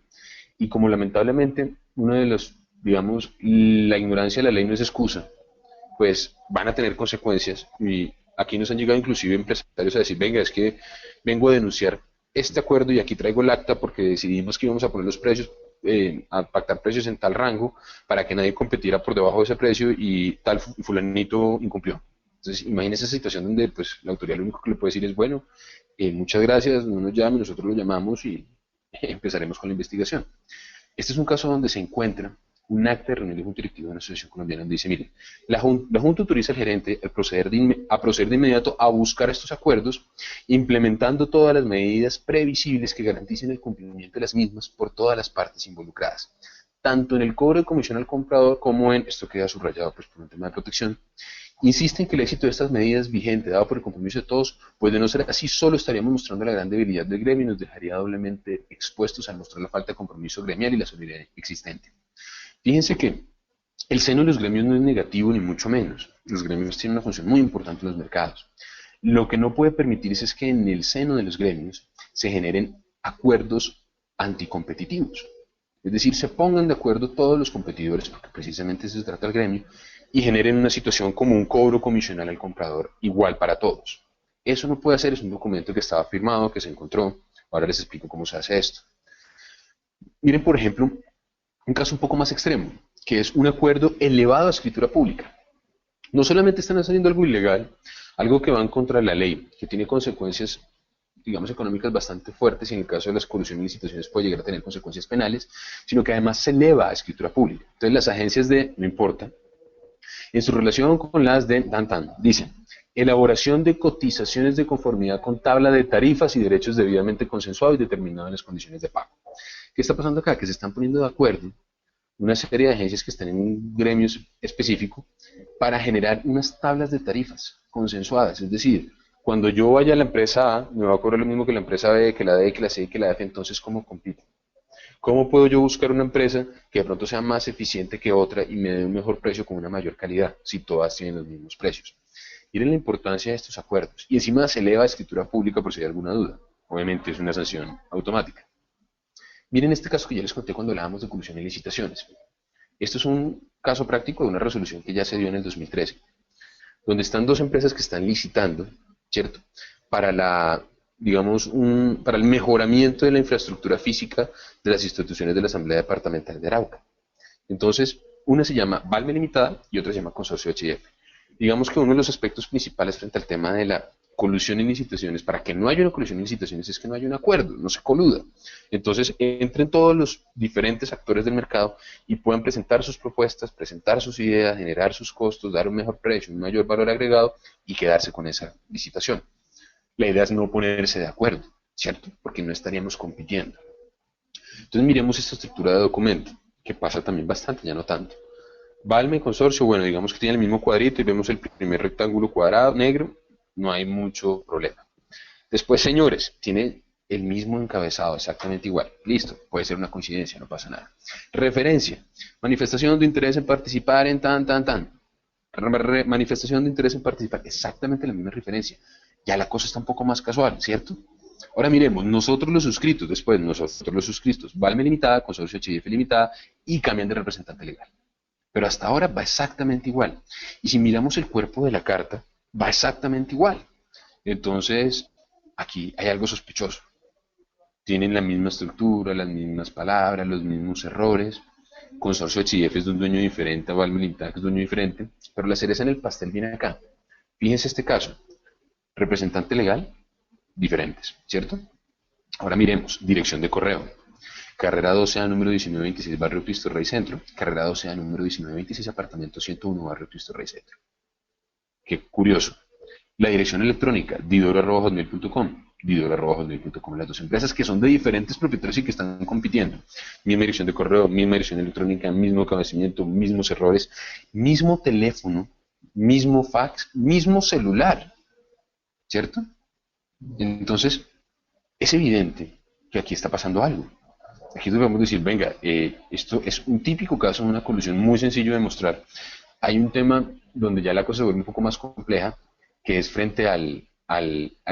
Y como lamentablemente uno de los, digamos, la ignorancia de la ley no es excusa, pues van a tener consecuencias. Y aquí nos han llegado inclusive empresarios a decir, venga, es que vengo a denunciar este acuerdo y aquí traigo el acta porque decidimos que íbamos a poner los precios, a pactar precios en tal rango para que nadie competiera por debajo de ese precio y tal fulanito incumplió. Entonces, imagínese esa situación donde pues la autoridad lo único que le puede decir es, bueno, muchas gracias, no nos llame, nosotros lo llamamos y empezaremos con la investigación. Este es un caso donde se encuentra un acta de reunión de junta directiva de una asociación colombiana donde dice, mire, la Junta autoriza al gerente a proceder de inmediato a buscar estos acuerdos, implementando todas las medidas previsibles que garanticen el cumplimiento de las mismas por todas las partes involucradas, tanto en el cobro de comisión al comprador como en, esto queda subrayado pues, por un tema de protección. Insiste en que el éxito de estas medidas vigente, dado por el compromiso de todos, pues de no ser así, solo estaríamos mostrando la gran debilidad del gremio y nos dejaría doblemente expuestos al mostrar la falta de compromiso gremial y la solidaridad existente. Fíjense que el seno de los gremios no es negativo ni mucho menos. Los gremios tienen una función muy importante en los mercados. Lo que no puede permitirse es que en el seno de los gremios se generen acuerdos anticompetitivos. Es decir, se pongan de acuerdo todos los competidores, porque precisamente se trata el gremio, y generen una situación como un cobro comisional al comprador igual para todos. Eso no puede hacer, es un documento que estaba firmado, que se encontró. Ahora les explico cómo se hace esto. Miren, por ejemplo, un caso un poco más extremo, que es un acuerdo elevado a escritura pública. No solamente están haciendo algo ilegal, algo que va en contra de la ley, que tiene consecuencias, digamos, económicas bastante fuertes, y en el caso de las colusiones y licitaciones puede llegar a tener consecuencias penales, sino que además se eleva a escritura pública. Entonces las agencias de, no importa, en su relación con las de Dantan, dicen, elaboración de cotizaciones de conformidad con tabla de tarifas y derechos debidamente consensuados y determinados en las condiciones de pago. ¿Qué está pasando acá? Que se están poniendo de acuerdo una serie de agencias que están en un gremio específico para generar unas tablas de tarifas consensuadas. Es decir, cuando yo vaya a la empresa A, me va a cobrar lo mismo que la empresa B, que la D, que la C, que la F. Entonces, ¿cómo compito? ¿Cómo puedo yo buscar una empresa que de pronto sea más eficiente que otra y me dé un mejor precio con una mayor calidad, si todas tienen los mismos precios? Miren la importancia de estos acuerdos. Y encima se eleva a escritura pública por si hay alguna duda. Obviamente es una sanción automática. Miren este caso que ya les conté cuando hablábamos de colusión y licitaciones. Esto es un caso práctico de una resolución que ya se dio en el 2013, donde están dos empresas que están licitando, ¿cierto? Para la, digamos, para el mejoramiento de la infraestructura física de las instituciones de la Asamblea Departamental de Arauca. Entonces, una se llama Valme Limitada y otra se llama Consorcio HF. Digamos que uno de los aspectos principales frente al tema de la colusión en licitaciones, para que no haya una colusión en licitaciones, es que no haya un acuerdo, no se coluda. Entonces, entren todos los diferentes actores del mercado y puedan presentar sus propuestas, presentar sus ideas, generar sus costos, dar un mejor precio, un mayor valor agregado y quedarse con esa licitación. La idea es no ponerse de acuerdo, ¿cierto? Porque no estaríamos compitiendo. Entonces, miremos esta estructura de documento, que pasa también bastante, ya no tanto. Valme, consorcio, bueno, digamos que tiene el mismo cuadrito y vemos el primer rectángulo cuadrado, negro, no hay mucho problema. Después, señores, tiene el mismo encabezado, exactamente igual. Listo, puede ser una coincidencia, no pasa nada. Referencia, manifestación de interés en participar en tan. Manifestación de interés en participar, exactamente la misma referencia. Ya la cosa está un poco más casual, ¿cierto? Ahora miremos, nosotros los suscritos, después nosotros los suscritos, Valme Limitada, Consorcio HF Limitada, y cambian de representante legal. Pero hasta ahora va exactamente igual. Y si miramos el cuerpo de la carta, va exactamente igual. Entonces, aquí hay algo sospechoso. Tienen la misma estructura, las mismas palabras, los mismos errores. Consorcio HF es de un dueño diferente, Valme Limitada es de un dueño diferente, pero la cereza en el pastel viene acá. Fíjense este caso. Representante legal, diferentes, ¿cierto? Ahora miremos, dirección de correo. Carrera 12A, número 1926, Barrio Cristo Rey Centro. Carrera 12A, número 1926, apartamento 101, Barrio Cristo Rey Centro. Qué curioso. La dirección electrónica, didoro@hotmail.com. Didoro@hotmail.com. Las dos empresas que son de diferentes propietarios y que están compitiendo. Misma dirección de correo, misma dirección electrónica, mismo conocimiento, mismos errores, mismo teléfono, mismo fax, mismo celular. ¿Cierto? Entonces, es evidente que aquí está pasando algo. Aquí debemos decir, venga, esto es un típico caso de una colusión muy sencillo de mostrar. Hay un tema donde ya la cosa se vuelve un poco más compleja, que es frente al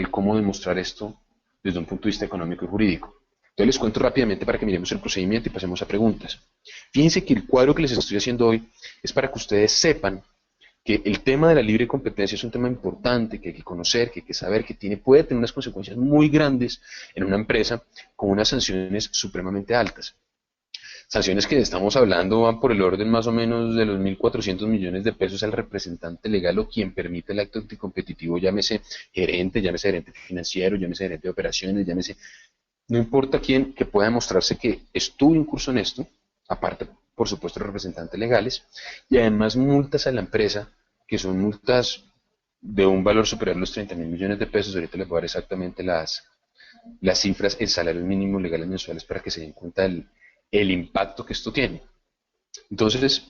cómo demostrar esto desde un punto de vista económico y jurídico. Entonces les cuento rápidamente para que miremos el procedimiento y pasemos a preguntas. Fíjense que el cuadro que les estoy haciendo hoy es para que ustedes sepan que el tema de la libre competencia es un tema importante, que hay que conocer, que hay que saber, que puede tener unas consecuencias muy grandes en una empresa con unas sanciones supremamente altas. Sanciones que estamos hablando van por el orden más o menos de los 1.400 millones de pesos al representante legal o quien permite el acto anticompetitivo, llámese gerente financiero, llámese gerente de operaciones, llámese, no importa quién, que pueda demostrarse que estuvo incurso en esto, aparte, por supuesto, los representantes legales, y además multas a la empresa, que son multas de un valor superior a los 30.000 millones de pesos. Ahorita les voy a dar exactamente las cifras en salarios mínimos legales mensuales para que se den cuenta el impacto que esto tiene. Entonces,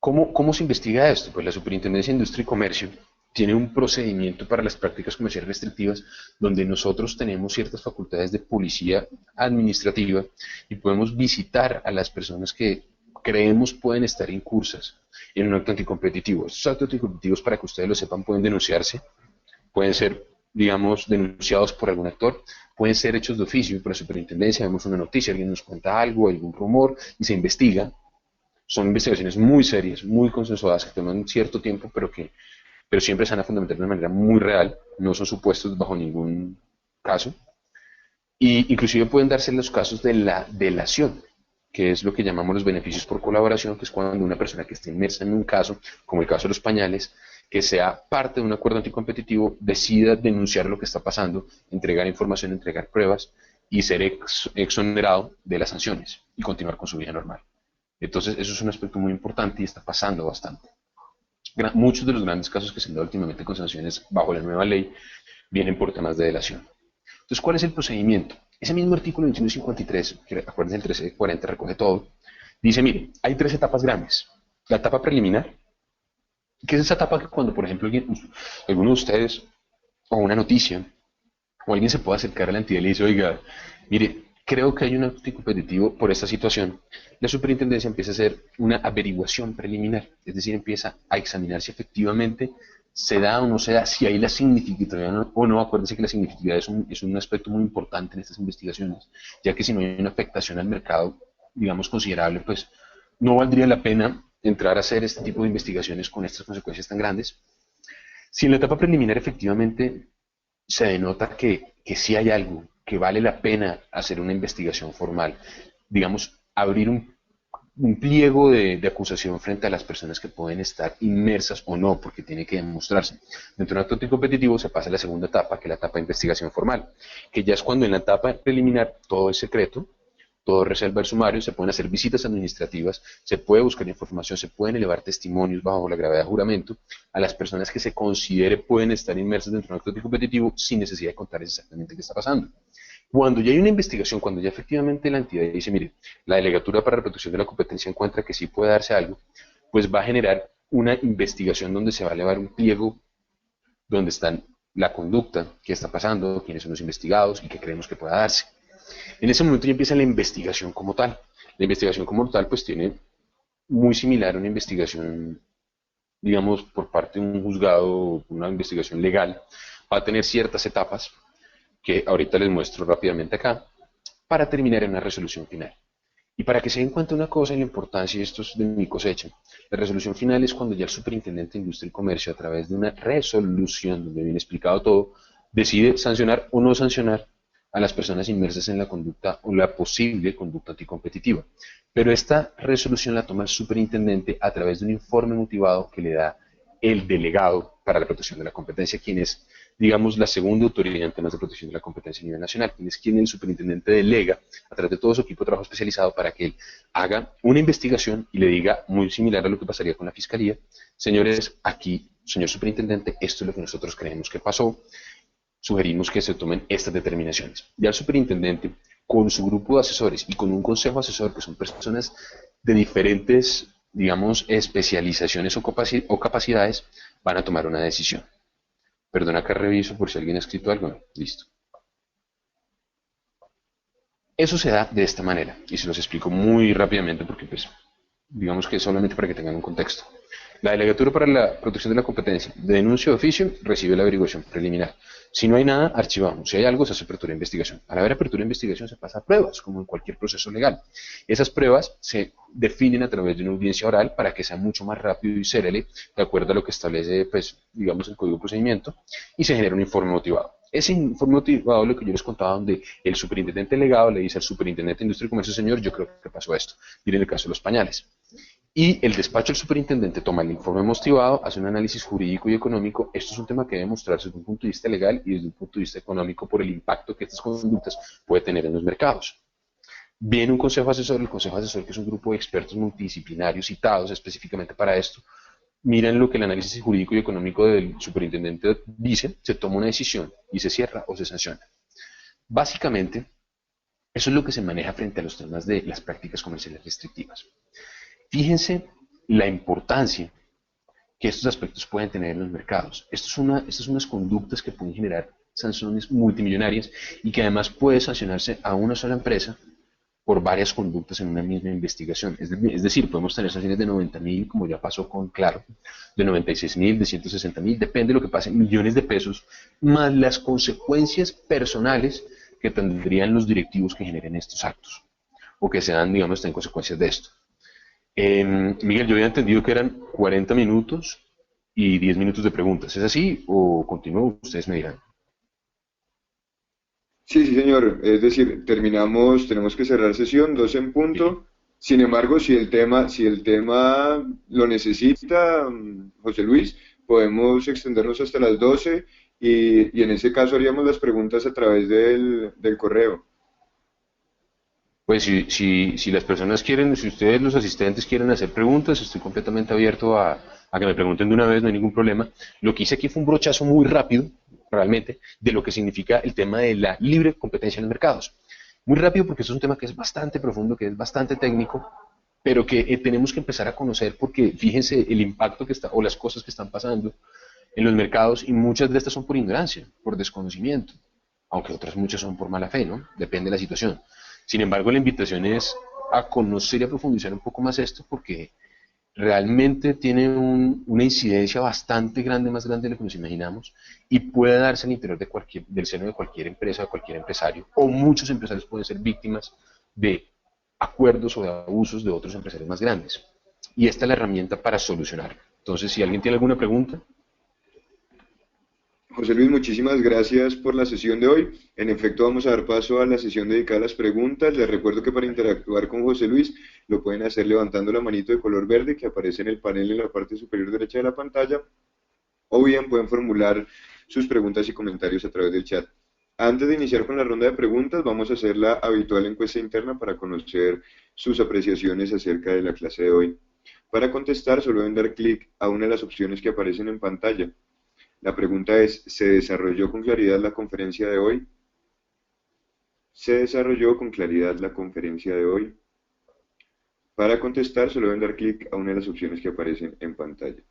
¿cómo se investiga esto? Pues la Superintendencia de Industria y Comercio tiene un procedimiento para las prácticas comerciales restrictivas donde nosotros tenemos ciertas facultades de policía administrativa y podemos visitar a las personas que creemos pueden estar incursas en un acto anticompetitivo. Estos actos anticompetitivos, para que ustedes lo sepan, pueden denunciarse, pueden ser, digamos, denunciados por algún actor, pueden ser hechos de oficio por la superintendencia, vemos una noticia, alguien nos cuenta algo, algún rumor y se investiga. Son investigaciones muy serias, muy consensuadas, que toman cierto tiempo, pero siempre se van a fundamentar de una manera muy real, no son supuestos bajo ningún caso. Y inclusive pueden darse los casos de la delación, que es lo que llamamos los beneficios por colaboración, que es cuando una persona que esté inmersa en un caso, como el caso de los pañales, que sea parte de un acuerdo anticompetitivo, decida denunciar lo que está pasando, entregar información, entregar pruebas y ser exonerado de las sanciones y continuar con su vida normal. Entonces, eso es un aspecto muy importante y está pasando bastante. Muchos de los grandes casos que se han dado últimamente con sanciones bajo la nueva ley vienen por temas de delación. Entonces, ¿cuál es el procedimiento? Ese mismo artículo 2153, que acuérdense, el 1340 recoge todo, dice, mire, hay tres etapas grandes. La etapa preliminar, que es esa etapa que cuando, por ejemplo, alguno de ustedes, o una noticia, o alguien se puede acercar a la entidad y le dice, oiga, mire, creo que hay un anticompetitivo por esta situación, la superintendencia empieza a hacer una averiguación preliminar, es decir, empieza a examinar si efectivamente se da o no se da, si hay la significatividad o no. Acuérdense que la significatividad es un aspecto muy importante en estas investigaciones, ya que si no hay una afectación al mercado, digamos, considerable, pues no valdría la pena entrar a hacer este tipo de investigaciones con estas consecuencias tan grandes. Si en la etapa preliminar efectivamente se denota que sí hay algo, que vale la pena hacer una investigación formal, digamos, abrir un pliego de acusación frente a las personas que pueden estar inmersas o no, porque tiene que demostrarse. Dentro de un acto anticompetitivo se pasa a la segunda etapa, que es la etapa de investigación formal, que ya es cuando en la etapa preliminar todo es secreto, todo reserva el sumario, se pueden hacer visitas administrativas, se puede buscar información, se pueden elevar testimonios bajo la gravedad de juramento a las personas que se considere pueden estar inmersas dentro de un acto anticompetitivo sin necesidad de contarles exactamente qué está pasando. Cuando ya hay una investigación, cuando ya efectivamente la entidad dice, mire, la Delegatura para la Protección de la Competencia encuentra que sí puede darse algo, pues va a generar una investigación donde se va a elevar un pliego donde están la conducta, qué está pasando, quiénes son los investigados y qué creemos que pueda darse. En ese momento ya empieza la investigación como tal. La investigación como tal pues tiene muy similar a una investigación, digamos, por parte de un juzgado, una investigación legal, va a tener ciertas etapas que ahorita les muestro rápidamente acá, para terminar en una resolución final. Y para que se den cuenta una cosa y la importancia, y esto es de mi cosecha, la resolución final es cuando ya el superintendente de Industria y Comercio, a través de una resolución donde viene explicado todo, decide sancionar o no sancionar a las personas inmersas en la conducta o la posible conducta anticompetitiva. Pero esta resolución la toma el superintendente a través de un informe motivado que le da el delegado para la protección de la competencia, quien es, digamos, la segunda autoridad en temas de protección de la competencia a nivel nacional, quien el superintendente delega a través de todo su equipo de trabajo especializado para que él haga una investigación y le diga, muy similar a lo que pasaría con la fiscalía, señores, aquí, señor superintendente, esto es lo que nosotros creemos que pasó, sugerimos que se tomen estas determinaciones. Ya el superintendente, con su grupo de asesores y con un consejo asesor, que son personas de diferentes, digamos, especializaciones o capacidades, van a tomar una decisión. Perdona que reviso por si alguien ha escrito algo. No, listo. Eso se da de esta manera, y se los explico muy rápidamente porque, pues, digamos que solamente para que tengan un contexto. La Delegatura para la Protección de la Competencia, de denuncia de oficio, recibe la averiguación preliminar. Si no hay nada, archivamos. Si hay algo, se hace apertura de investigación. Al haber apertura de investigación, se pasa a pruebas, como en cualquier proceso legal. Esas pruebas se definen a través de una audiencia oral para que sea mucho más rápido y célere, de acuerdo a lo que establece, pues, digamos, el Código de Procedimiento, y se genera un informe motivado. Ese informe motivado, lo que yo les contaba, donde el superintendente delegado le dice al superintendente de Industria y Comercio, señor, yo creo que pasó esto. Miren el caso de los pañales. Y el despacho del superintendente toma el informe motivado, hace un análisis jurídico y económico. Esto es un tema que debe mostrarse desde un punto de vista legal y desde un punto de vista económico por el impacto que estas conductas pueden tener en los mercados. Viene un consejo asesor, el consejo asesor, que es un grupo de expertos multidisciplinarios citados específicamente para esto, miran lo que el análisis jurídico y económico del superintendente dice, se toma una decisión y se cierra o se sanciona. Básicamente, eso es lo que se maneja frente a los temas de las prácticas comerciales restrictivas. Fíjense la importancia que estos aspectos pueden tener en los mercados. Estas son unas conductas que pueden generar sanciones multimillonarias y que además puede sancionarse a una sola empresa por varias conductas en una misma investigación. Es decir, podemos tener sanciones de 90.000, como ya pasó con Claro, de 96.000, de 160.000, depende de lo que pase, millones de pesos, más las consecuencias personales que tendrían los directivos que generen estos actos, o que sean, digamos, en consecuencias de esto. Miguel, yo había entendido que eran 40 minutos y 10 minutos de preguntas. ¿Es así o continúo? Ustedes me dirán. Sí, sí, señor. Es decir, terminamos, tenemos que cerrar sesión, 12 en Sí. punto. Sin embargo, si el tema lo necesita, José Luis, podemos extendernos hasta las 12 y en ese caso haríamos las preguntas a través del correo. Pues si las personas quieren, si ustedes los asistentes quieren hacer preguntas, estoy completamente abierto a que me pregunten de una vez, no hay ningún problema. Lo que hice aquí fue un brochazo muy rápido, realmente, de lo que significa el tema de la libre competencia en los mercados. Muy rápido porque esto es un tema que es bastante profundo, que es bastante técnico, pero que tenemos que empezar a conocer porque fíjense el impacto que está, o las cosas que están pasando en los mercados y muchas de estas son por ignorancia, por desconocimiento, aunque otras muchas son por mala fe, ¿no? Depende de la situación. Sin embargo, la invitación es a conocer y a profundizar un poco más esto porque realmente tiene una incidencia bastante grande, más grande de lo que nos imaginamos, y puede darse al interior de del seno de cualquier empresa, de cualquier empresario, o muchos empresarios pueden ser víctimas de acuerdos o de abusos de otros empresarios más grandes. Y esta es la herramienta para solucionarlo. Entonces, si alguien tiene alguna pregunta, José Luis, muchísimas gracias por la sesión de hoy. En efecto, vamos a dar paso a la sesión dedicada a las preguntas. Les recuerdo que para interactuar con José Luis lo pueden hacer levantando la manito de color verde que aparece en el panel en la parte superior derecha de la pantalla, o bien pueden formular sus preguntas y comentarios a través del chat. Antes de iniciar con la ronda de preguntas, vamos a hacer la habitual encuesta interna para conocer sus apreciaciones acerca de la clase de hoy. Para contestar, solo deben dar clic a una de las opciones que aparecen en pantalla. La pregunta es, ¿se desarrolló con claridad la conferencia de hoy? ¿Se desarrolló con claridad la conferencia de hoy? Para contestar, solo deben dar clic a una de las opciones que aparecen en pantalla.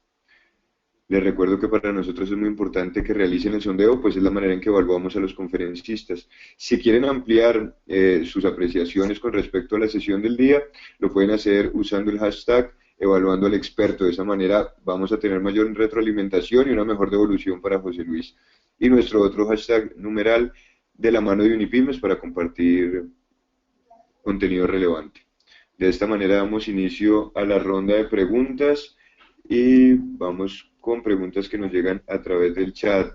Les recuerdo que para nosotros es muy importante que realicen el sondeo, pues es la manera en que evaluamos a los conferencistas. Si quieren ampliar sus apreciaciones con respecto a la sesión del día, lo pueden hacer usando el hashtag evaluando al experto. De esa manera vamos a tener mayor retroalimentación y una mejor devolución para José Luis. Y nuestro otro hashtag numeral de la mano de Unipymes para compartir contenido relevante. De esta manera damos inicio a la ronda de preguntas y vamos con preguntas que nos llegan a través del chat.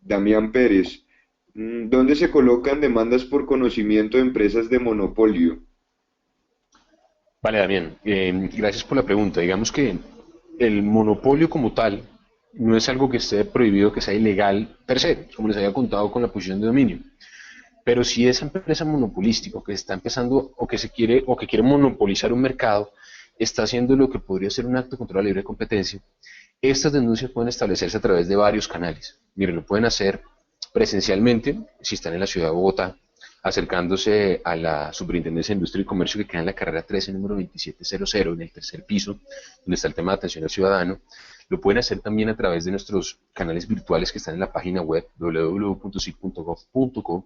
Damián Pérez, ¿dónde se colocan demandas por conocimiento de empresas de monopolio? vale, Damián, gracias por la pregunta. Digamos que el monopolio como tal no es algo que esté prohibido, que sea ilegal per se, como les había contado con la posición de dominio. Pero si esa empresa monopolística que está empezando o que se quiere o que quiere monopolizar un mercado, está haciendo lo que podría ser un acto contra la libre competencia, estas denuncias pueden establecerse a través de varios canales. Miren, lo pueden hacer presencialmente, si están en la ciudad de Bogotá, acercándose a la Superintendencia de Industria y Comercio que queda en la carrera 13, número 2700, en el tercer piso, donde está el tema de atención al ciudadano. Lo pueden hacer también a través de nuestros canales virtuales que están en la página web www.sic.gov.co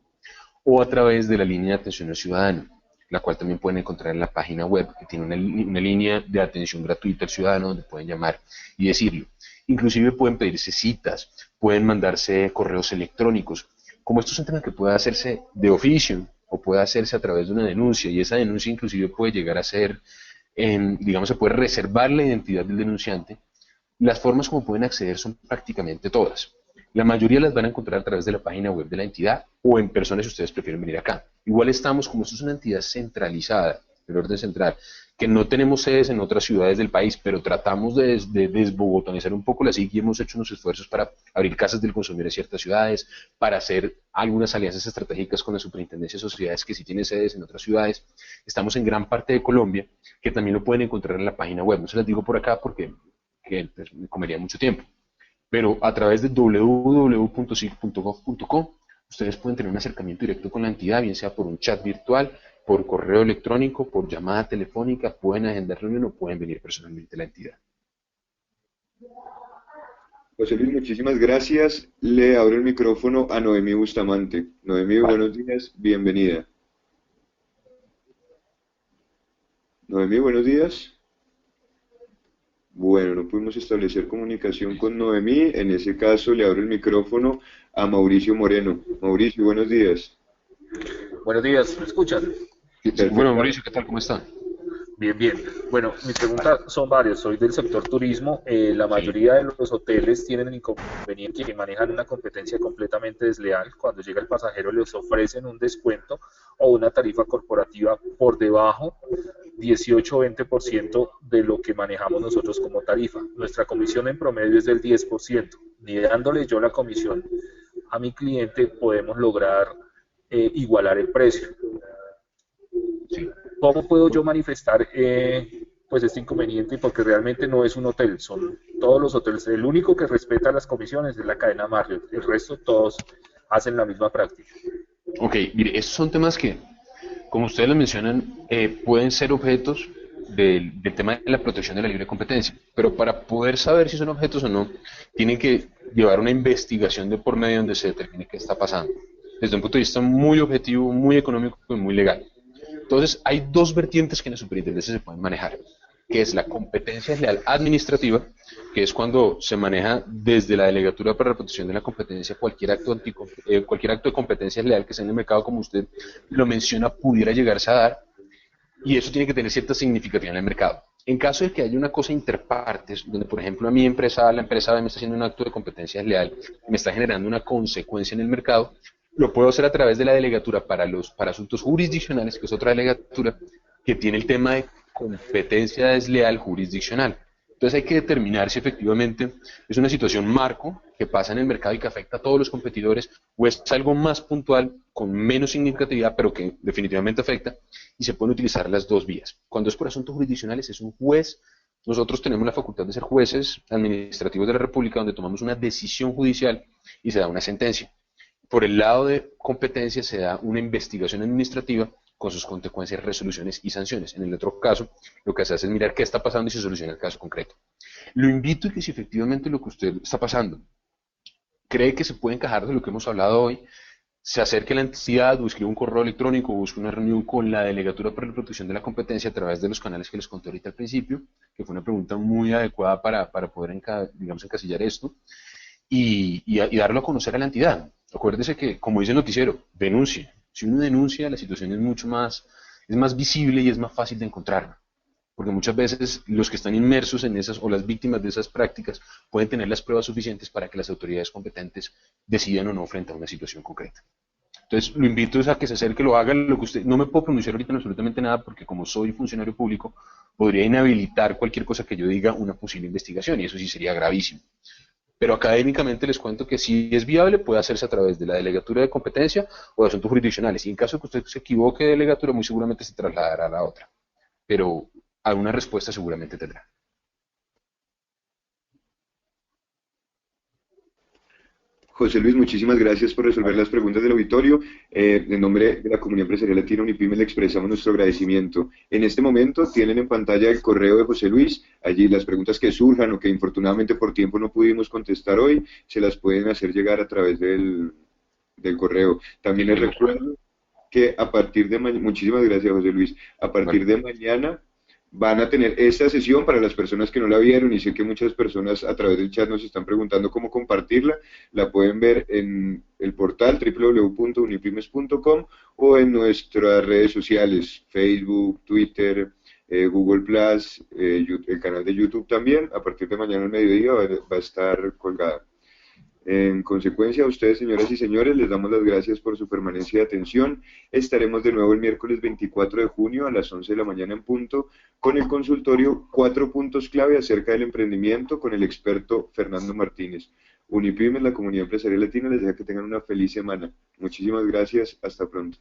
o a través de la línea de atención al ciudadano, la cual también pueden encontrar en la página web, que tiene una línea de atención gratuita al ciudadano donde pueden llamar y decirlo. Inclusive pueden pedirse citas, pueden mandarse correos electrónicos. Como esto es un tema que puede hacerse de oficio o puede hacerse a través de una denuncia, y esa denuncia inclusive puede llegar a ser, digamos, se puede reservar la identidad del denunciante, las formas como pueden acceder son prácticamente todas. La mayoría las van a encontrar a través de la página web de la entidad o en persona si ustedes prefieren venir acá. Igual estamos, como esto es una entidad centralizada, el orden central, que no tenemos sedes en otras ciudades del país, pero tratamos de desbogotonizar un poco la SIC y hemos hecho unos esfuerzos para abrir casas del consumidor en ciertas ciudades, para hacer algunas alianzas estratégicas con la Superintendencia de Sociedades que sí tienen sedes en otras ciudades. Estamos en gran parte de Colombia, que también lo pueden encontrar en la página web. No se las digo por acá porque pues, me comería mucho tiempo. Pero a través de www.sig.gov.co ustedes pueden tener un acercamiento directo con la entidad, bien sea por un chat virtual, por correo electrónico, por llamada telefónica, pueden agendar reunión o pueden venir personalmente a la entidad. José Luis, muchísimas gracias. Le abro el micrófono a Noemí Bustamante. Noemí, Vale. buenos días, bienvenida. Noemí, buenos días. Bueno, no pudimos establecer comunicación con Noemí. En ese caso, le abro el micrófono a Mauricio Moreno. Mauricio, buenos días. Buenos días, ¿me escuchan? Bueno, Perfecto. Mauricio, ¿qué tal? ¿Cómo está? Bien, bien. Bueno, mis preguntas son varias. Soy del sector turismo. La Sí. mayoría de los hoteles tienen el inconveniente que manejan una competencia completamente desleal. Cuando llega el pasajero les ofrecen un descuento o una tarifa corporativa por debajo 18 o 20% de lo que manejamos nosotros como tarifa. Nuestra comisión en promedio es del 10%. Ni dándole yo la comisión a mi cliente podemos lograr igualar el precio. Sí. ¿Cómo puedo yo manifestar pues este inconveniente? Porque realmente no es un hotel, son todos los hoteles. El único que respeta las comisiones es la cadena Marriott, el resto todos hacen la misma práctica. Ok, mire, estos son temas que, como ustedes lo mencionan, pueden ser objetos del tema de la protección de la libre competencia, pero para poder saber si son objetos o no, tienen que llevar una investigación de por medio donde se determine qué está pasando, desde un punto de vista muy objetivo, muy económico y muy legal. Entonces, hay dos vertientes que en la superintendencia se pueden manejar, que es la competencia leal administrativa, que es cuando se maneja desde la Delegatura para la Protección de la Competencia cualquier acto de competencia leal que sea en el mercado, como usted lo menciona, pudiera llegarse a dar, y eso tiene que tener cierta significación en el mercado. En caso de que haya una cosa interpartes, donde por ejemplo a mi empresa, la empresa B me está haciendo un acto de competencia leal y me está generando una consecuencia en el mercado, lo puedo hacer a través de la delegatura para asuntos jurisdiccionales, que es otra delegatura que tiene el tema de competencia desleal jurisdiccional. Entonces hay que determinar si efectivamente es una situación marco que pasa en el mercado y que afecta a todos los competidores o es algo más puntual, con menos significatividad, pero que definitivamente afecta, y se pueden utilizar las dos vías. Cuando es por asuntos jurisdiccionales, es un juez. Nosotros tenemos la facultad de ser jueces administrativos de la República, donde tomamos una decisión judicial y se da una sentencia. Por el lado de competencia se da una investigación administrativa con sus consecuencias, resoluciones y sanciones. En el otro caso, lo que se hace es mirar qué está pasando y se soluciona el caso concreto. Lo invito a que si efectivamente lo que usted está pasando cree que se puede encajar de lo que hemos hablado hoy, se acerque a la entidad o escriba un correo electrónico o busque una reunión con la Delegatura para la Protección de la Competencia a través de los canales que les conté ahorita al principio, que fue una pregunta muy adecuada para poder digamos, encasillar esto y darlo a conocer a la entidad. Acuérdese que, como dice el noticiero, denuncie. Si uno denuncia, la situación es más visible y es más fácil de encontrar. Porque muchas veces los que están inmersos en esas o las víctimas de esas prácticas pueden tener las pruebas suficientes para que las autoridades competentes decidan o no frente a una situación concreta. Entonces, lo invito a que se acerque, lo haga, lo que usted, no me puedo pronunciar ahorita en absolutamente nada porque como soy funcionario público, podría inhabilitar cualquier cosa que yo diga una posible investigación y eso sí sería gravísimo. Pero académicamente les cuento que si es viable puede hacerse a través de la delegatura de competencia o de asuntos jurisdiccionales. Y en caso de que usted se equivoque de delegatura, muy seguramente se trasladará a la otra. Pero alguna respuesta seguramente tendrá. José Luis, muchísimas gracias por resolver las preguntas del auditorio. En nombre de la comunidad empresarial latina Unipyme le expresamos nuestro agradecimiento. En este momento tienen en pantalla el correo de José Luis. Allí las preguntas que surjan o que infortunadamente por tiempo no pudimos contestar hoy, se las pueden hacer llegar a través del correo. También les recuerdo que a partir de mañana, muchísimas gracias José Luis, a Vale. partir de mañana van a tener esta sesión para las personas que no la vieron y sé que muchas personas a través del chat nos están preguntando cómo compartirla, la pueden ver en el portal www.unipymes.com o en nuestras redes sociales, Facebook, Twitter, Google Plus, el canal de YouTube también, a partir de mañana al mediodía va a estar colgada. En consecuencia, a ustedes, señoras y señores, les damos las gracias por su permanencia y atención. Estaremos de nuevo el miércoles 24 de junio a las 11 de la mañana en punto con el consultorio Cuatro puntos clave acerca del emprendimiento con el experto Fernando Martínez. Unipymes, la comunidad empresarial latina, les desea que tengan una feliz semana. Muchísimas gracias. Hasta pronto.